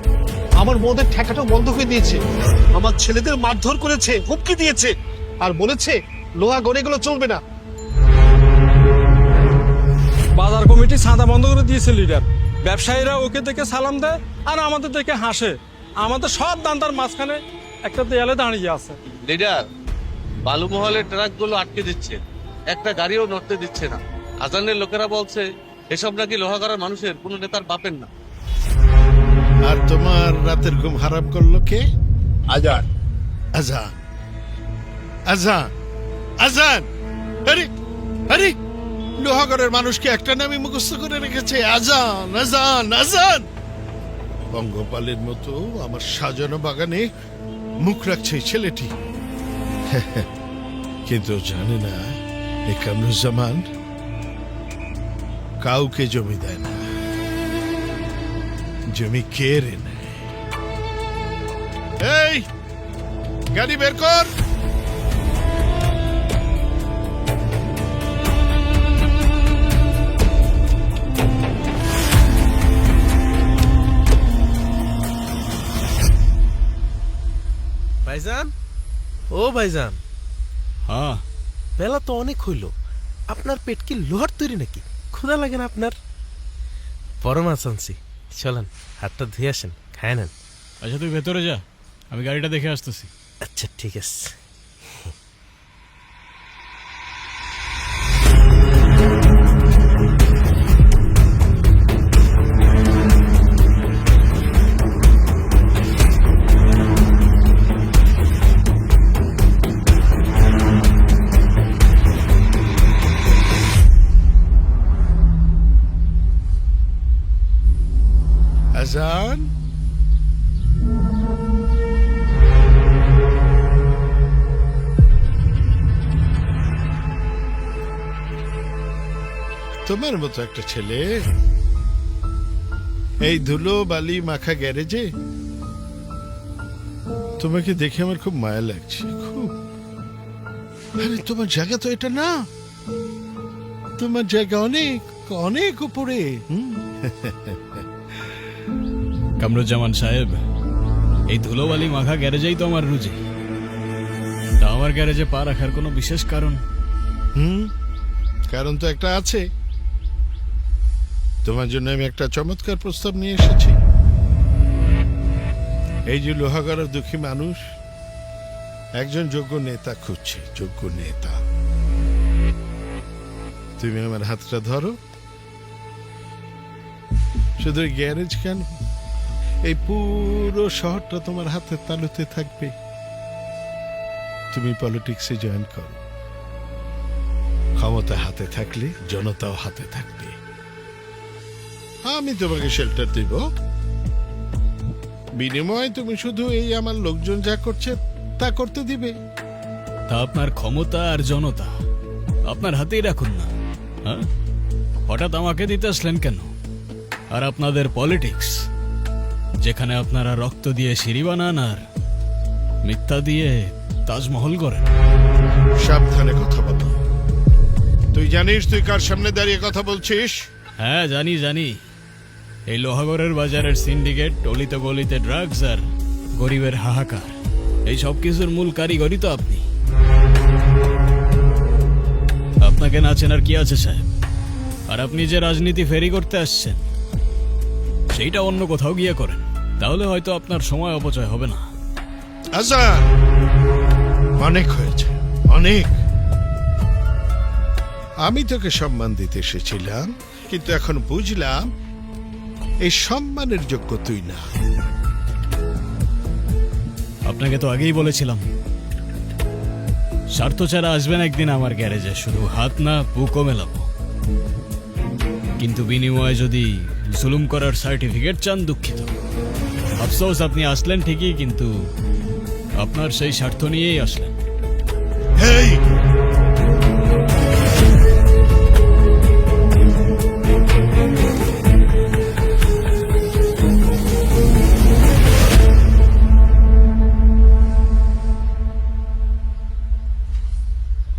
আমার বউদের ঠেকাটাও বন্ধ হয়ে দিয়েছে। আমার ছেলেদের মারধর করেছে, হুমকি দিয়েছে, আর বলেছে লোহা গড়েগুলো চলবে না। বাজার কমিটি চাঁদা বন্ধ করে দিয়েছে লিডার। ব্যবসায়ীরা ওকে দেখে সালাম দেয় আর আমাদের দেখে হাসে। আমাদের সব দান্দার মাঝখানে একটা দেয়ালে দাঁড়িয়ে আছে। লিডার, বালুমহলের ট্রাকগুলো আটকে দিচ্ছে, একটা গাড়িও নড়তে দিচ্ছে না। আজানের লোকেরা বলছে এসব নাকি লোহাগড়ার মানুষের কোনো নেতার বাপের না। আর তোমার রাতের ঘুম হারাম করলো কে? আজান। আজান, আজান, আজান। আরে আরে, লোহাগড়ের মানুষকে একটা নামই মুখস্থ করে রেখেছে, আজান, আজান, আজান। পঙ্গপালের মতো আমার সাজানো বাগানে মুখ রাখছে এই ছেলেটি। কিন্তু জানে না এই কামরুজ্জামান কাউকে জমি দেয় না, জমি কেড়ে নেয়। এই গাড়ি বের কর। ভাইজান, ও ভাইজান। হ্যাঁ, বেলা তো অনেক হইল। আপনার পেট কি লোহার তৈরি নাকি? ক্ষুধা লাগে না আপনার? বড় মাছ আনছি, চলেন হাতটা ধুয়ে আসেন, খায় নেন। আচ্ছা তুই ভেতরে যা, আমি গাড়িটা দেখে আসতেছি। আচ্ছা ঠিক আছে। আজান, তোমার মতো একটা ছেলে এই ধুলো বালি মাখা গ্যারেজে, তোমাকে দেখে আমার খুব মায়া লাগছে, খুব। আরে তোমার জায়গা তো এটা না, তোমার জায়গা অনেক অনেক উপরে। কামরুজ্জামান সাহেব, এই ধুলোবালি মাখা গ্যারেজেই তো আমার রুজি। তা আমার গ্যারেজে পা রাখার কোনো বিশেষ কারণ? কারণ তো একটা আছে। তোমার জন্য আমি একটা চমৎকার প্রস্তাব নিয়ে এসেছি। এই যে লোহাগড়ার দুঃখী মানুষ একজন যোগ্য নেতা খুঁজছে, যোগ্য নেতা। তুমি আমার হাতটা ধরো, শুধু গ্যারেজ কেন, এই পুরো শহরটা তোমার হাতের তালুতে থাকবে। তুমি পলিটিক্সে জয়েন করো, ক্ষমতা হাতে থাকলে জনতাও হাতে থাকবে। আমি তোমাকে শেল্টার দিব, বিনিময়ে তুমি শুধু এই আমার লোকজন যা করছে তা করতে দিবে। তা আপনার ক্ষমতা আর জনতা আপনার হাতেই রাখুন না, হ্যাঁ? হঠাৎ আমাকে দিতে আসলেন কেন? আর আপনাদের পলিটিক্স, যেখানে আপনারা রক্ত দিয়ে সিঁড়ি বানান আর মিথ্যা দিয়ে তাজমহল করেন। সাবধানে কথা বলো। তুই জানিস তুই কার সামনে দাঁড়িয়ে কথা বলছিস? হ্যাঁ জানি জানি, এই লোহাগড়ের বাজারের সিন্ডিকেট, টলিতে গলিতে ড্রাগস আর গরিবের হাহাকার, এই সব কিছুর মূল কারিগরই তো আপনি। আপনাকে না চেনার কি আছে সাহেব? আর আপনি যে রাজনীতি ফেরি করতে আসছেন সেইটা অন্য কোথাও গিয়ে করেন, তাহলে হয়তো আপনার সময় অপচয় হবে না। আচ্ছা, অনেক হয়েছে, অনেক। আমি তোকে সম্মান দিতে এসেছিলাম, কিন্তু এখন বুঝলাম এই সম্মানের যোগ্য তুই না। আপনাকে তো আগেই বলেছিলাম স্বার্থ ছাড়া আসবেন একদিন আমার গ্যারেজে, শুধু হাত না বুকও মেলাবো। কিন্তু বিনিময়ে যদি জুলুম করার সার্টিফিকেট চান, দুঃখিত। আফসোস, আপনি আসলেন ঠিকই, কিন্তু আপনার সেই স্বার্থ নিয়েই আসলেন।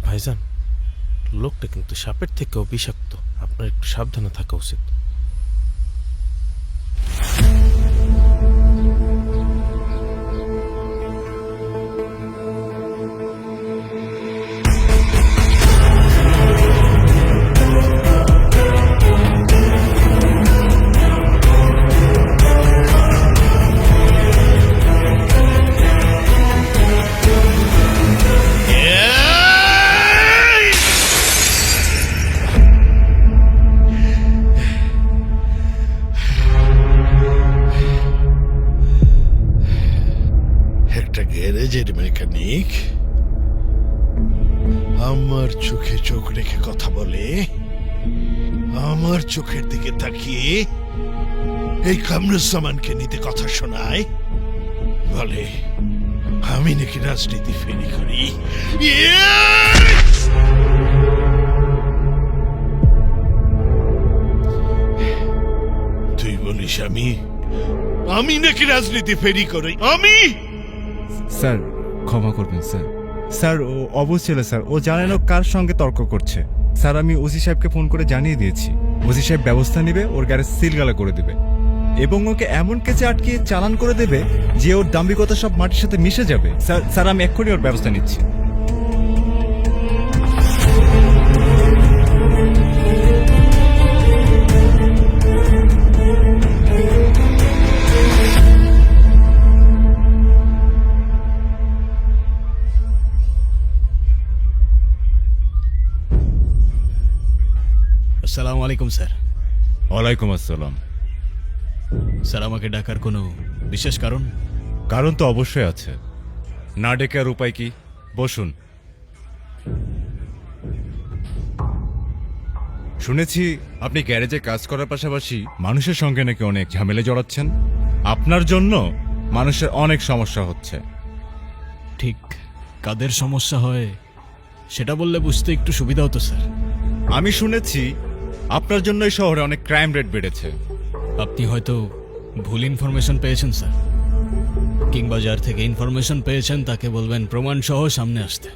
ভাইজান, লোকটা কিন্তু সাপের থেকেও বিষাক্ত, আপনার একটু সাবধানে থাকা উচিত। গ্যারেজের মেকানিক আমার চোখে চোখ রেখে কথা বলে, আমার চোখের দিকে তাকিয়ে এই কামরুজ্জামানকে নিতে কথা শোনায়, বলে আমি নাকি রাজনীতি ফেরি করি। তুই বলিস আমি নাকি রাজনীতি ফেরি করি? আমি স্যার ক্ষমা করবেন স্যার। স্যার ও অবশ্যই স্যার, ও জানে না কার সঙ্গে তর্ক করছে। স্যার আমি ওসি সাহেবকে ফোন করে জানিয়ে দিয়েছি, ওসি সাহেব ব্যবস্থা নেবে, ওর গ্যারেজ সিলগালা করে দেবে এবং ওকে এমন কেসে আটকিয়ে চালান করে দেবে যে ওর দাম্ভিকতা সব মাটির সাথে মিশে যাবে। স্যার স্যার আমি এক্ষুনি ওর ব্যবস্থা নিচ্ছি। আসসালামু আলাইকুম স্যার। ওয়ালাইকুম আসসালাম। স্যার, আমাকে ডাকার কোনো বিশেষ কারণ? কারণ তো অবশ্যই আছে, না ডেকে আর উপায় কি? বসুন। শুনেছি আপনি গ্যারেজে কাজ করার পাশাপাশি মানুষের সঙ্গে নাকি অনেক ঝামেলা জড়াচ্ছেন। আপনার জন্য মানুষের অনেক সমস্যা হচ্ছে। ঠিক কাদের সমস্যা হয় সেটা বললে বুঝতে একটু সুবিধা হতো স্যার। আমি শুনেছি আপনার জন্য এই শহরে অনেক ক্রাইম রেট বেড়েছে। আপনি হয়তো ভুল ইনফরমেশন পেয়েছেন স্যার, কিংবা যার থেকে ইনফরমেশন পেয়েছেন তাকে বলবেন প্রমাণ সহ সামনে আসতে,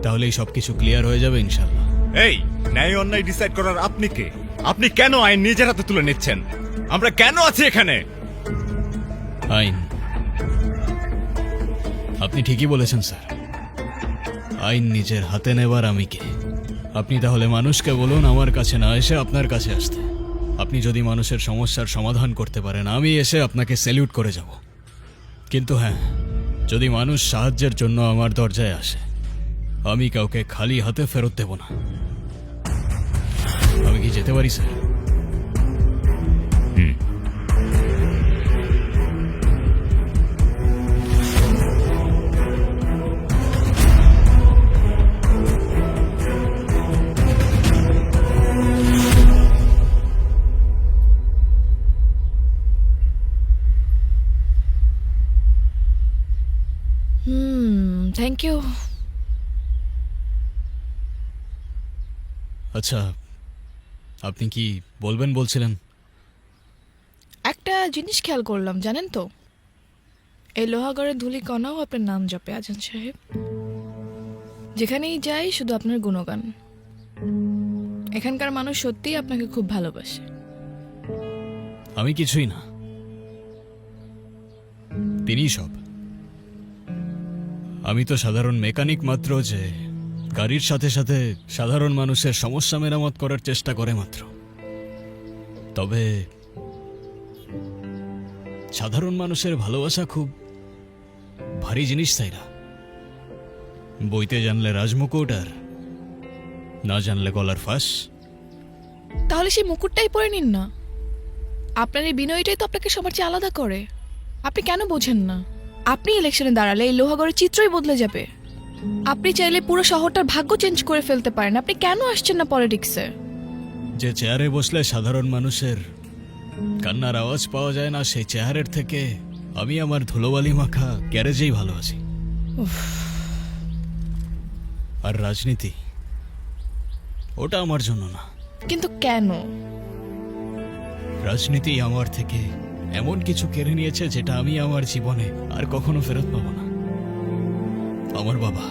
তাহলেই সবকিছু ক্লিয়ার হয়ে যাবে ইনশাল্লাহ। এই ন্যায় অন্যায় ডিসাইড করার আপনি কে? আপনি কেন আইন নিজের হাতে তুলে নিচ্ছেন? আমরা কেন আছি এখানে? আইন, আপনি ঠিকই বলেছেন স্যার। আইন নিজের হাতে নেবার আমি কে? আপনি তাহলে মানুষকে বলুন আমার কাছে না এসে আপনার কাছে আসতে। আপনি যদি মানুষের সমস্যার সমাধান করতে পারেন, আমি এসে আপনাকে স্যালিউট করে যাব। কিন্তু হ্যাঁ, যদি মানুষ সাহায্যের জন্য আমার দরজায় আসে, আমি কাউকে খালি হাতে ফেরত দেব না। আমি কি যেতে পারি স্যার? Thank you. আচ্ছা, আপনি কি বলবেন বলছিলেন? একটা জিনিস খেয়াল করলাম, জানেন তো, এই লোহাগড়ের ধূলিকণাও আপনার নাম জপে আজান সাহেব। যেখানেই যাই শুধু আপনার গুণগান। এখানকার মানুষ সত্যিই আপনাকে খুব ভালোবাসে। আমি কিছুই না, তিনিই সব। আমি তো সাধারণ মেকানিক মাত্র, যে গাড়ির সাথে সাথে সাধারণ মানুষের সমস্যা মেরামত করার চেষ্টা করে মাত্র। তবে সাধারণ মানুষের ভালোবাসা খুব ভারী জিনিস, তাই না? বইতে জানলে রাজমুকুট, আর না জানলে গলার ফাঁস। তাহলে সেই মুকুটটাই পরে নিন না। আপনার এই বিনয়টাই তো আপনাকে সবার চেয়ে আলাদা করে। আপনি কেন বোঝেন না? আপনি ইলেকশনে দাঁড়ালে এই লোহাগড়ের চিত্রই বদলে যাবে। আপনি চাইলে পুরো শহরটার ভাগ্য চেঞ্জ করে ফেলতে পারেন। আপনি কেন আসছেন না পলিটিক্সে? যে চেয়ারে বসলে সাধারণ মানুষের কান্নার আওয়াজ পাওয়া যায় না, সেই চেয়ারের থেকে আমি আমার ধুলোবালি মাখা গ্যারেজেই ভালো আছি। আর রাজনীতি, ওটা আমার জন্য না। কিন্তু কেন? রাজনীতি আমার থেকে এমন কিছু কেড়ে নিয়েছে যেটা আমি আমার জীবনে আর কখনো ফেরত পাবো না। আমার বাবা।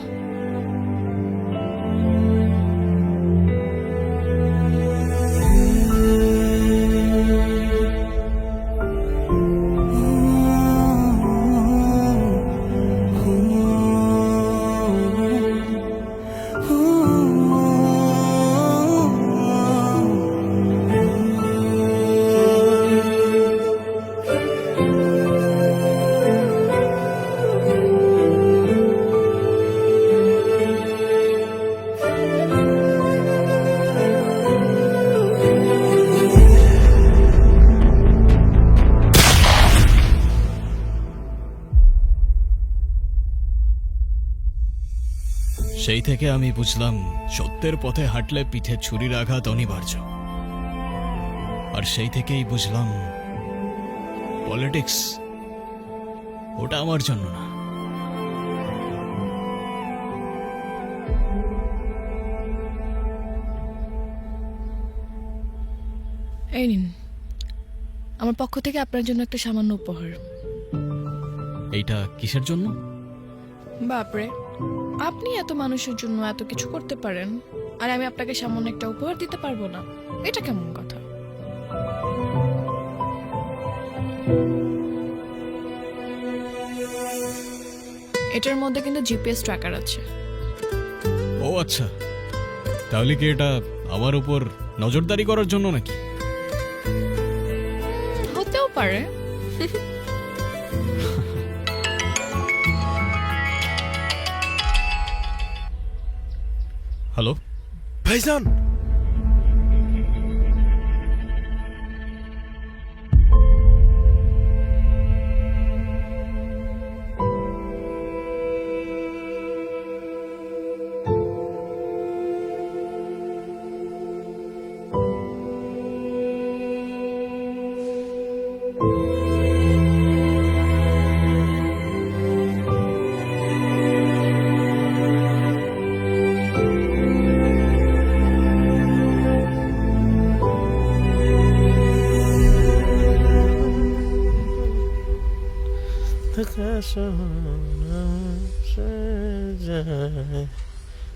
সেই থেকে আমি বুঝলাম সত্যের পথে হাঁটলে পিঠে ছুরির আঘাত অনিবার্য। আর সেই থেকেই বুঝলাম পলিটিক্স, ওটা আমার জন্য না। এই নিন, আমার পক্ষ থেকে আপনার জন্য একটা সামান্য উপহার। এইটা কিসের জন্য? বাপরে, আপনি এত মানুষের জন্য এত কিছু করতে পারেন, আর আমি আপনাকে সামান্য একটা উপহার দিতে পারবো না? এটা কেমন কথা? এটার মধ্যে কিন্তু জিপিএস ট্র্যাকার আছে। ও আচ্ছা, তাহলে কি এটা আমার উপর নজরদারি করার জন্য নাকি? হতেও পারে। হ্যালো ভাইজান, সোনা সাজায়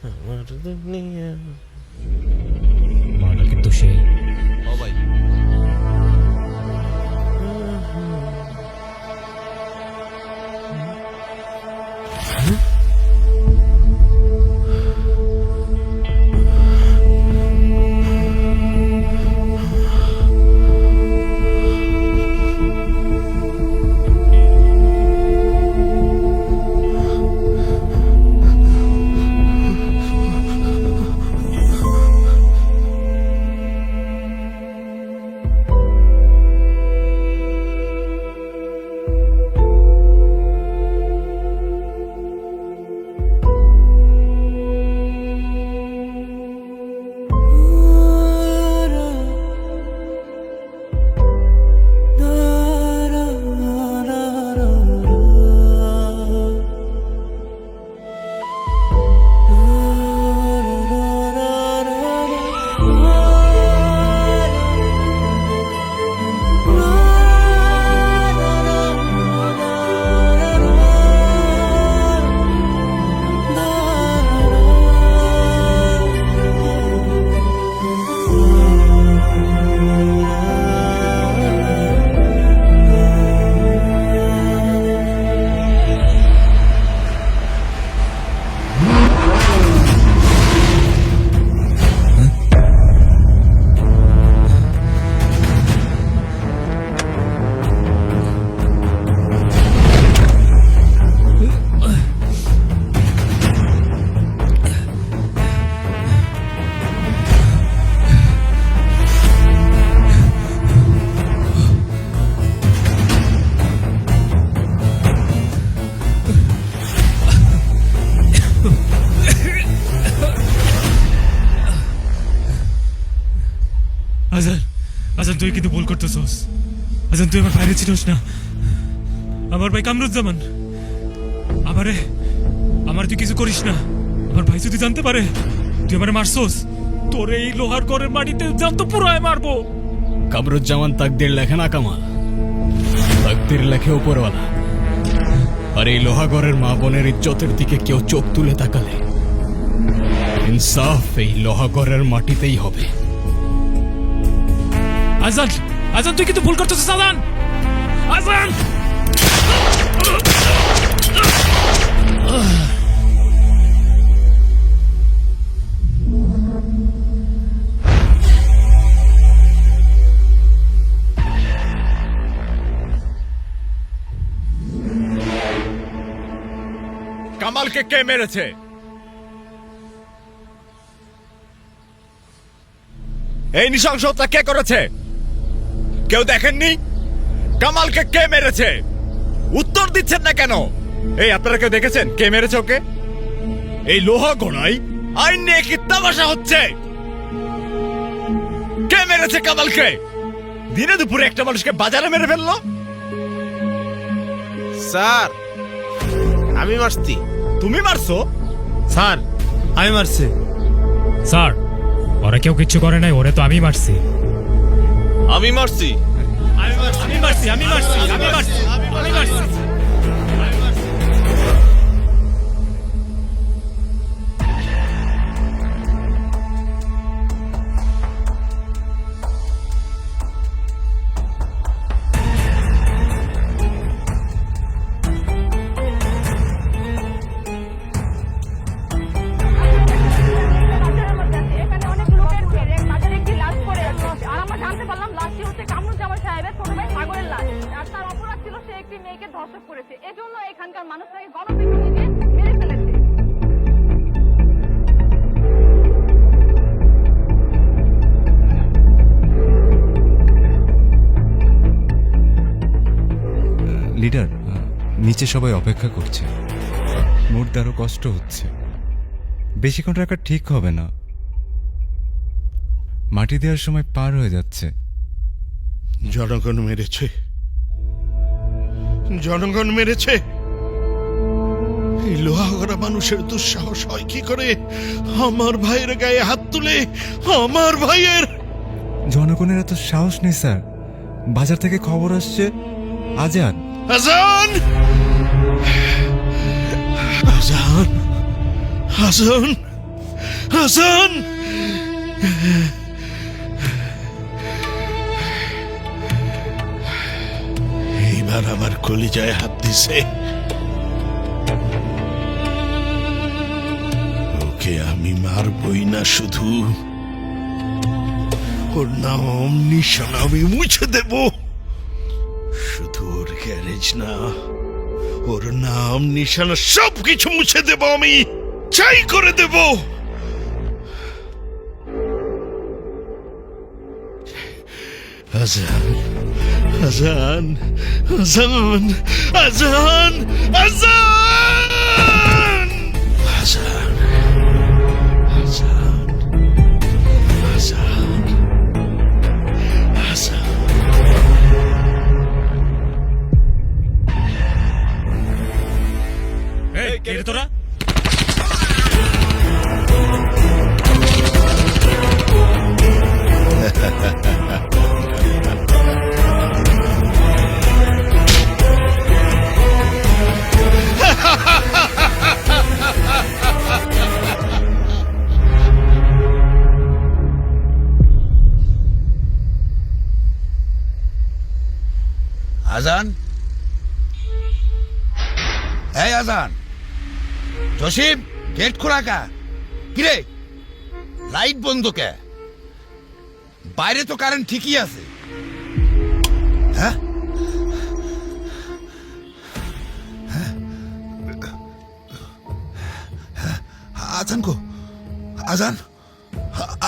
আমার দুনিয়া। মালটা কিন্তু সেই ও ভাই আজান, আজান তুই কিন্তু ভুল করতেছস। আজান তুই আমার ভাইরে চিনস না। আমার ভাই কামরুজ্জামান। আমার তুই কিছু করিস না। আমার ভাই যদি জানতে পারে তুই আমারে মারছস, তোর এই লোহার ঘরের মাটিতে জানতো পুরায় মারবো। কামরুজ্জামান তাকদির লেখে না কামাল, তাকদির লেখে উপরওয়ালা। আর এই লোহাগড়ের মা বোনের ইজ্জতের দিকে কেউ চোখ তুলে তাকালে ইনসাফ এই লোহাগড়ের মাটিতেই হবে। আজান, আজান তুই কিন্তু ভুল করতেছিস। আজান, আজান কামালকে কে মেরেছে? এই নৃশংসতা কে করেছে? কেউ দেখেননি? কামালকে কে মেরেছে? উত্তর দিচ্ছেন না কেন? এই আপনারা কেউ দেখেছেন কে মেরেছে ওকে? এই লোহা গোড়ায় আইন নিয়ে কি তামাশা হচ্ছে? কে মেরেছে কামালকে? দিনে দুপুরে একটা মানুষকে বাজারে মেরে ফেললো। স্যার আমি মারছি। তুমি মারছো? স্যার আমি মারছি। স্যার ওরা কেউ কিচ্ছু করে নাই, ওরে তো আমি মারছি। আমি মারছি। আমি মারছি, আমি মারছি, আমি মারছি, আমি মারছি। লিডার, নিচে সবাই অপেক্ষা করছে। মুর্দারও কষ্ট হচ্ছে। বেশিক্ষণ রাখা ঠিক হবে না। মাটি দেওয়ার সময় পার হয়ে যাচ্ছে। জনগণ মেরেছে, জনগণ মেরেছে। এই লোহাগড়া মানুষের দুঃসাহস হয় কি করে আমার ভাইয়ের গায়ে হাত তুলে? আমার ভাইয়ের জনগণের এত সাহস নেই স্যার। বাজার থেকে খবর আসছে আজান আজান হাসান, হাসান, এইবার আমার কলিজায় হাত দিছে। ওকে আমি মারবই না, শুধু ওর নাম নিশানা আমি মুছে দেব। শুধু ওর গ্যারেজ না, ওর নাম নিশানা সবকিছু মুছে দেব, আমি চাই করে দেব। আজান, আজান, আজান, আজান, আজান, আজান, আজান, আজান, আজান। এই কে রে তোরা? আজান, এই আজান, জসিম গেট খোলা কা? কিরে লাইট বন্ধ কে? বাইরে তো কারেন্ট ঠিকই আছে। হ্যাঁ, আজান কো? আজান,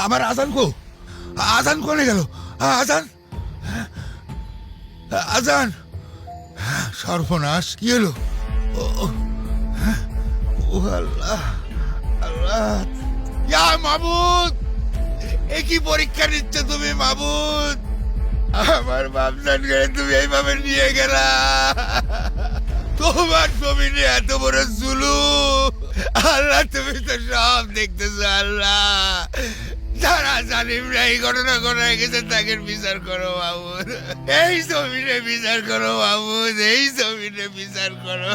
আমার আজান কো? আজান কোনে গেল? আজান, আজান, সর্বনাশ, কি হলো? ও আল্লাহ, আল্লাহ, ইয়া মাবুদ, এ কি পরীক্ষা নিচ্ছ তুমি মাবুদ? আমার বাপজানকে তুমি এইভাবে নিয়ে গেলা। তোমার জমিনে এত বড় জুলুম, আল্লাহ তুমি তো সব দেখতেছো। আল্লাহ, যারা জালিমরা এই ঘটনা ঘটায় গেছে তাকে বিচার করো মাবুদ, এই জমিনে বিচার করো মাবুদ, এই জমিনে বিচার করো।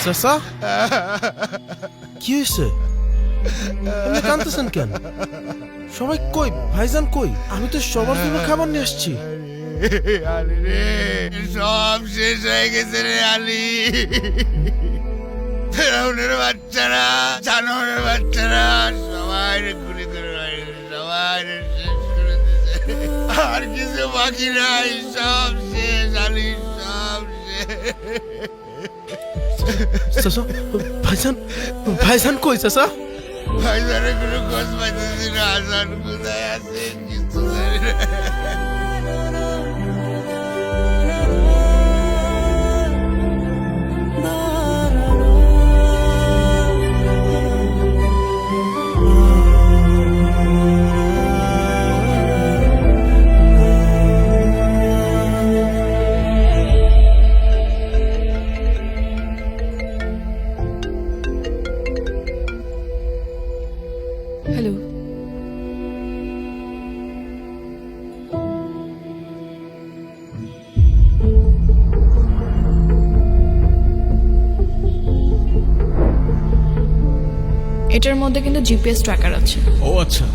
চাচা, কি হয়েছে? আপনি কাঁদতেছেন কেন? সবাই কই? ভাইজান কই? আমি তো সবার জন্য খাবার নিয়ে এসেছি। আলী রে, সব শেষ হয়ে গেছে রে আলী। ফেরাউনের বাচ্চারা, জানোয়ারের বাচ্চারা সবাই গুলি করে মারিছে, সবাই শেষ করে দিয়েছে। আর কিছু বাকি নাই, সব শেষ আলী, সব শেষ। চাচা, ভাইজান, ভাইজান কই চাচা? ভাইজানের কোনো খোঁজ পাইতেছি না। আজান কোথায় আছে কিছু জানি না। হ্যালো, এটার মধ্যে কিন্তু জিপিএস ট্র্যাকার আছে। ও আচ্ছা,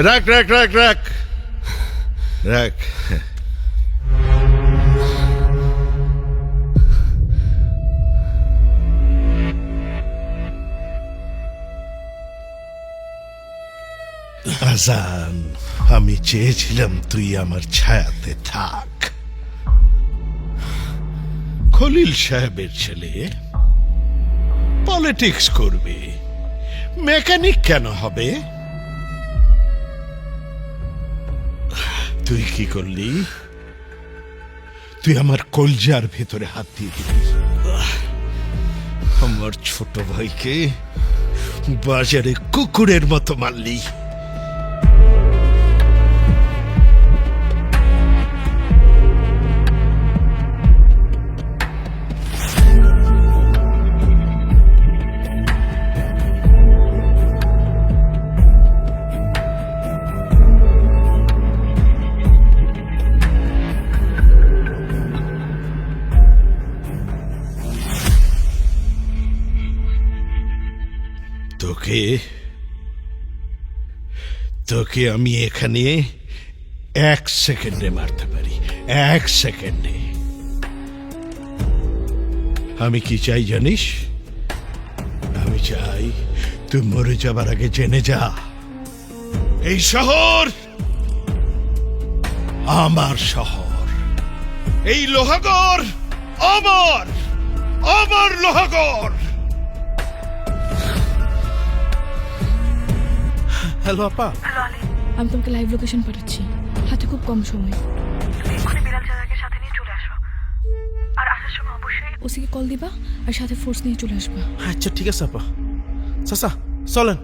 রাখ, রাখ, রাখ, রাখ, রাখ। আজান, আমি চেয়েছিলাম তুই আমার ছায়াতে থাক। খলিল সাহেবের ছেলে পলিটিক্স করবে, মেকানিক কেন হবে? তুই কি করলি? তুই আমার কলজার ভেতরে হাত দিয়ে দিলি। আমার ছোট ভাইকে বাজারে কুকুরের মতো মারলি। তোকে তোকে আমি এখানে 1 সেকেন্ডে মারতে পারি, 1 সেকেন্ডে। আমি কি চাই জানিস? আমি চাই তুই মরে যাবার আগে জেনে যা, এই শহর আমার শহর, এই লোহাগড় আমার, আমার লোহাগড়। হ্যালো আপা। আমি তোমাকে লাইভ লোকেশন পাঠাচ্ছি, হাতে খুব কম সময়। ওসিকে কল দিবা আর সাথে ফোর্স নিয়ে চলে আসবা। আচ্ছা ঠিক আছে আপা। চাচা চলেন।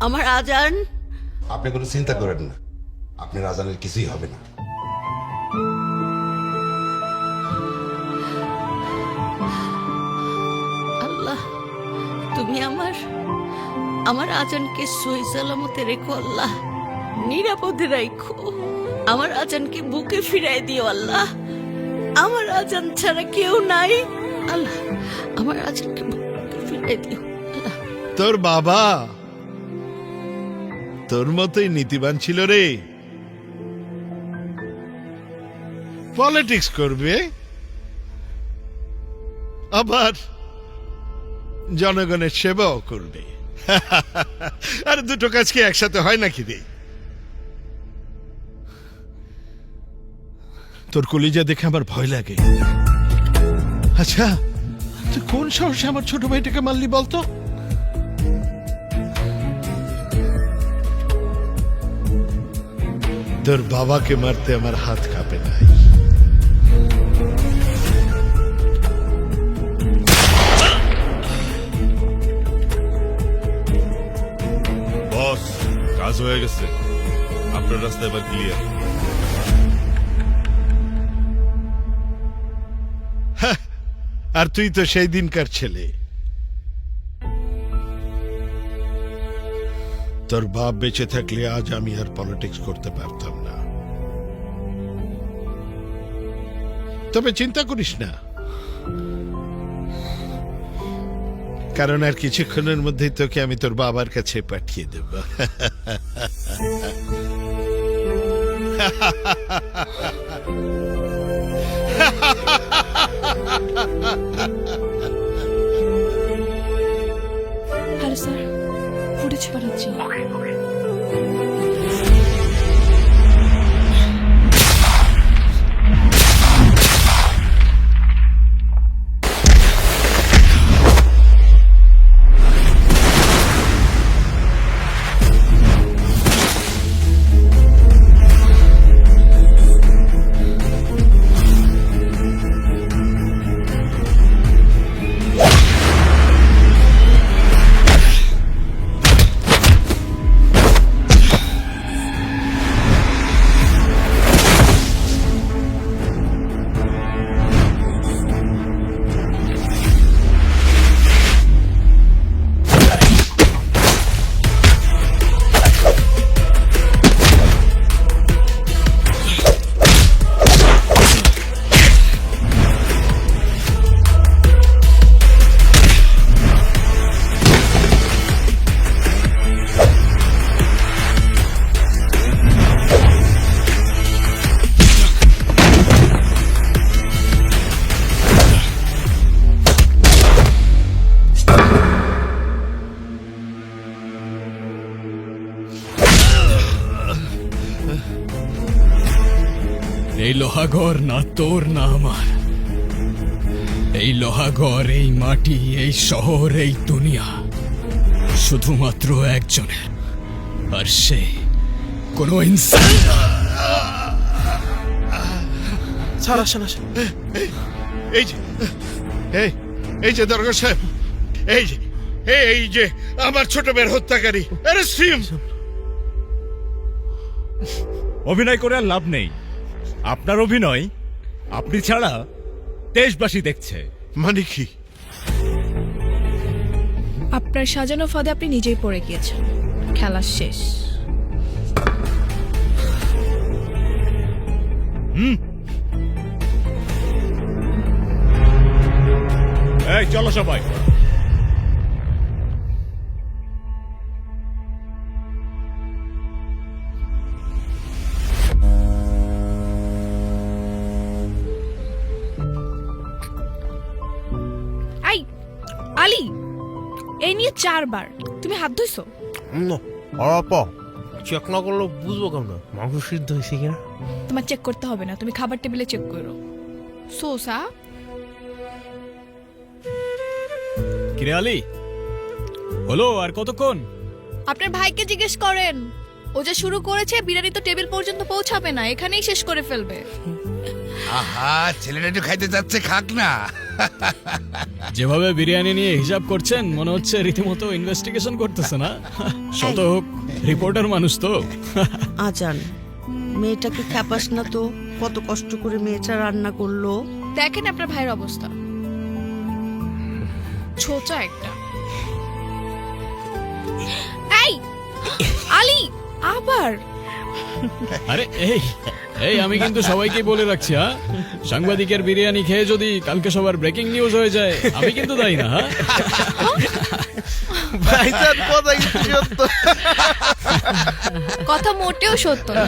আমার আজান। আপনি কোনো চিন্তা করেন না, আপনার আজানের কিছুই হবে না। আল্লাহ, তুমি আমার আজানকে সহি সালামতে রেখো আল্লাহ, নিরাপদে রাখো। আমার আজানকে বুকে ফিরাই দিও আল্লাহ, আমার আজান ছাড়া কেউ নাই আল্লাহ, আমার আজানকে বুকে ফিরাই দিও আল্লাহ। তোর বাবা তোর মতোই নীতিবান ছিল রে, পলিটিক্স করবে আবার জনগণের সেবাও করবে। আর দুটো কাজ কি একসাথে হয় নাকি রে? তোর কলিজা দেখে আমার ভয় লাগে। আচ্ছা তুই কোন সাহসে আমার ছোট ভাইটাকে মারলি বলতো? তোর বাবাকে মারতে আমার হাত কাঁপে নাই। বস, কাজ হয়ে গেছে, আপনার রাস্তা এবার ক্লিয়ার। আর তুই তো সেই দিনকার ছেলে। তোর বাপ বেঁচে থাকলে আজ আমি আর পলিটিক্স করতে পারতাম না। তবে চিন্তা করিস না, কারণ আর কিছুক্ষণের মধ্যেই তোকে আমি তোর বাবার কাছে পাঠিয়ে দেব। হ্যালো স্যার, ফুটেজ পাঠাচ্ছি। এই লোহাগড় না তোর না আমার, এই লোহাগড়, এই মাটি, এই শহর, এই দুনিয়া শুধুমাত্র একজনের, আর সে কোনো ইনসান। স্যার আসেন আসেন। এই যে দরগা সাহেব, এই যে আমার ছোট মেয়ের হত্যাকারী, অ্যারেস্ট হিম। অভিনয় করে আর লাভ নেই, আপনার অভিনয় আপনি ছাড়া দেশবাসী দেখছে। মানে কি? আপনার সাজানো ফাঁদে আপনি নিজেই পড়ে গিয়েছেন, খেলা শেষ। এই চলো সবাই। আলী, এই নিয়ে 4 বার তুমি হাত ধুইছো? চেক না করলে বুঝবো কেমন মাংস সিদ্ধ হয়েছে কিনা? তোমার চেক করতে হবে না, তুমি খাবার টেবিলে চেক করো। সোসা কিরে আলী, হলো আর কতক্ষণ? আপনার ভাইকে জিজ্ঞেস করেন, ও যে শুরু করেছে বিরিয়ানি তো টেবিল পর্যন্ত পৌঁছাবে না, এখানেই শেষ করে ফেলবে। আহা, ছেলেটা একটু খাইতে চাচ্ছে, খাক না। যেভাবে বিরিয়ানি নিয়ে হিসাব করছেন মনে হচ্ছে রীতিমতো ইনভেস্টিগেশন করতেছে না? শত হোক রিপোর্টার মানুষ তো। আজান, মেয়েটাকে খ্যাপাস না তো, কত কষ্ট করে মেয়েটা রান্না করলো। দেখেন আপনার ভাইয়ের অবস্থা, ছোচা একটা। এই আলী, আবার আরে এই এই আমি কিন্তু সবাইকে বলে রাখছি, হ্যাঁ, সাংবাদিকের বিরিয়ানি খেয়ে যদি কালকে সবার ব্রেকিং নিউজ হয়ে যায় আমি কিন্তু দায়ী না। হ্যাঁ, ভাইজান কথা কিন্তু সত্য। কথা মোটেও সত্য না।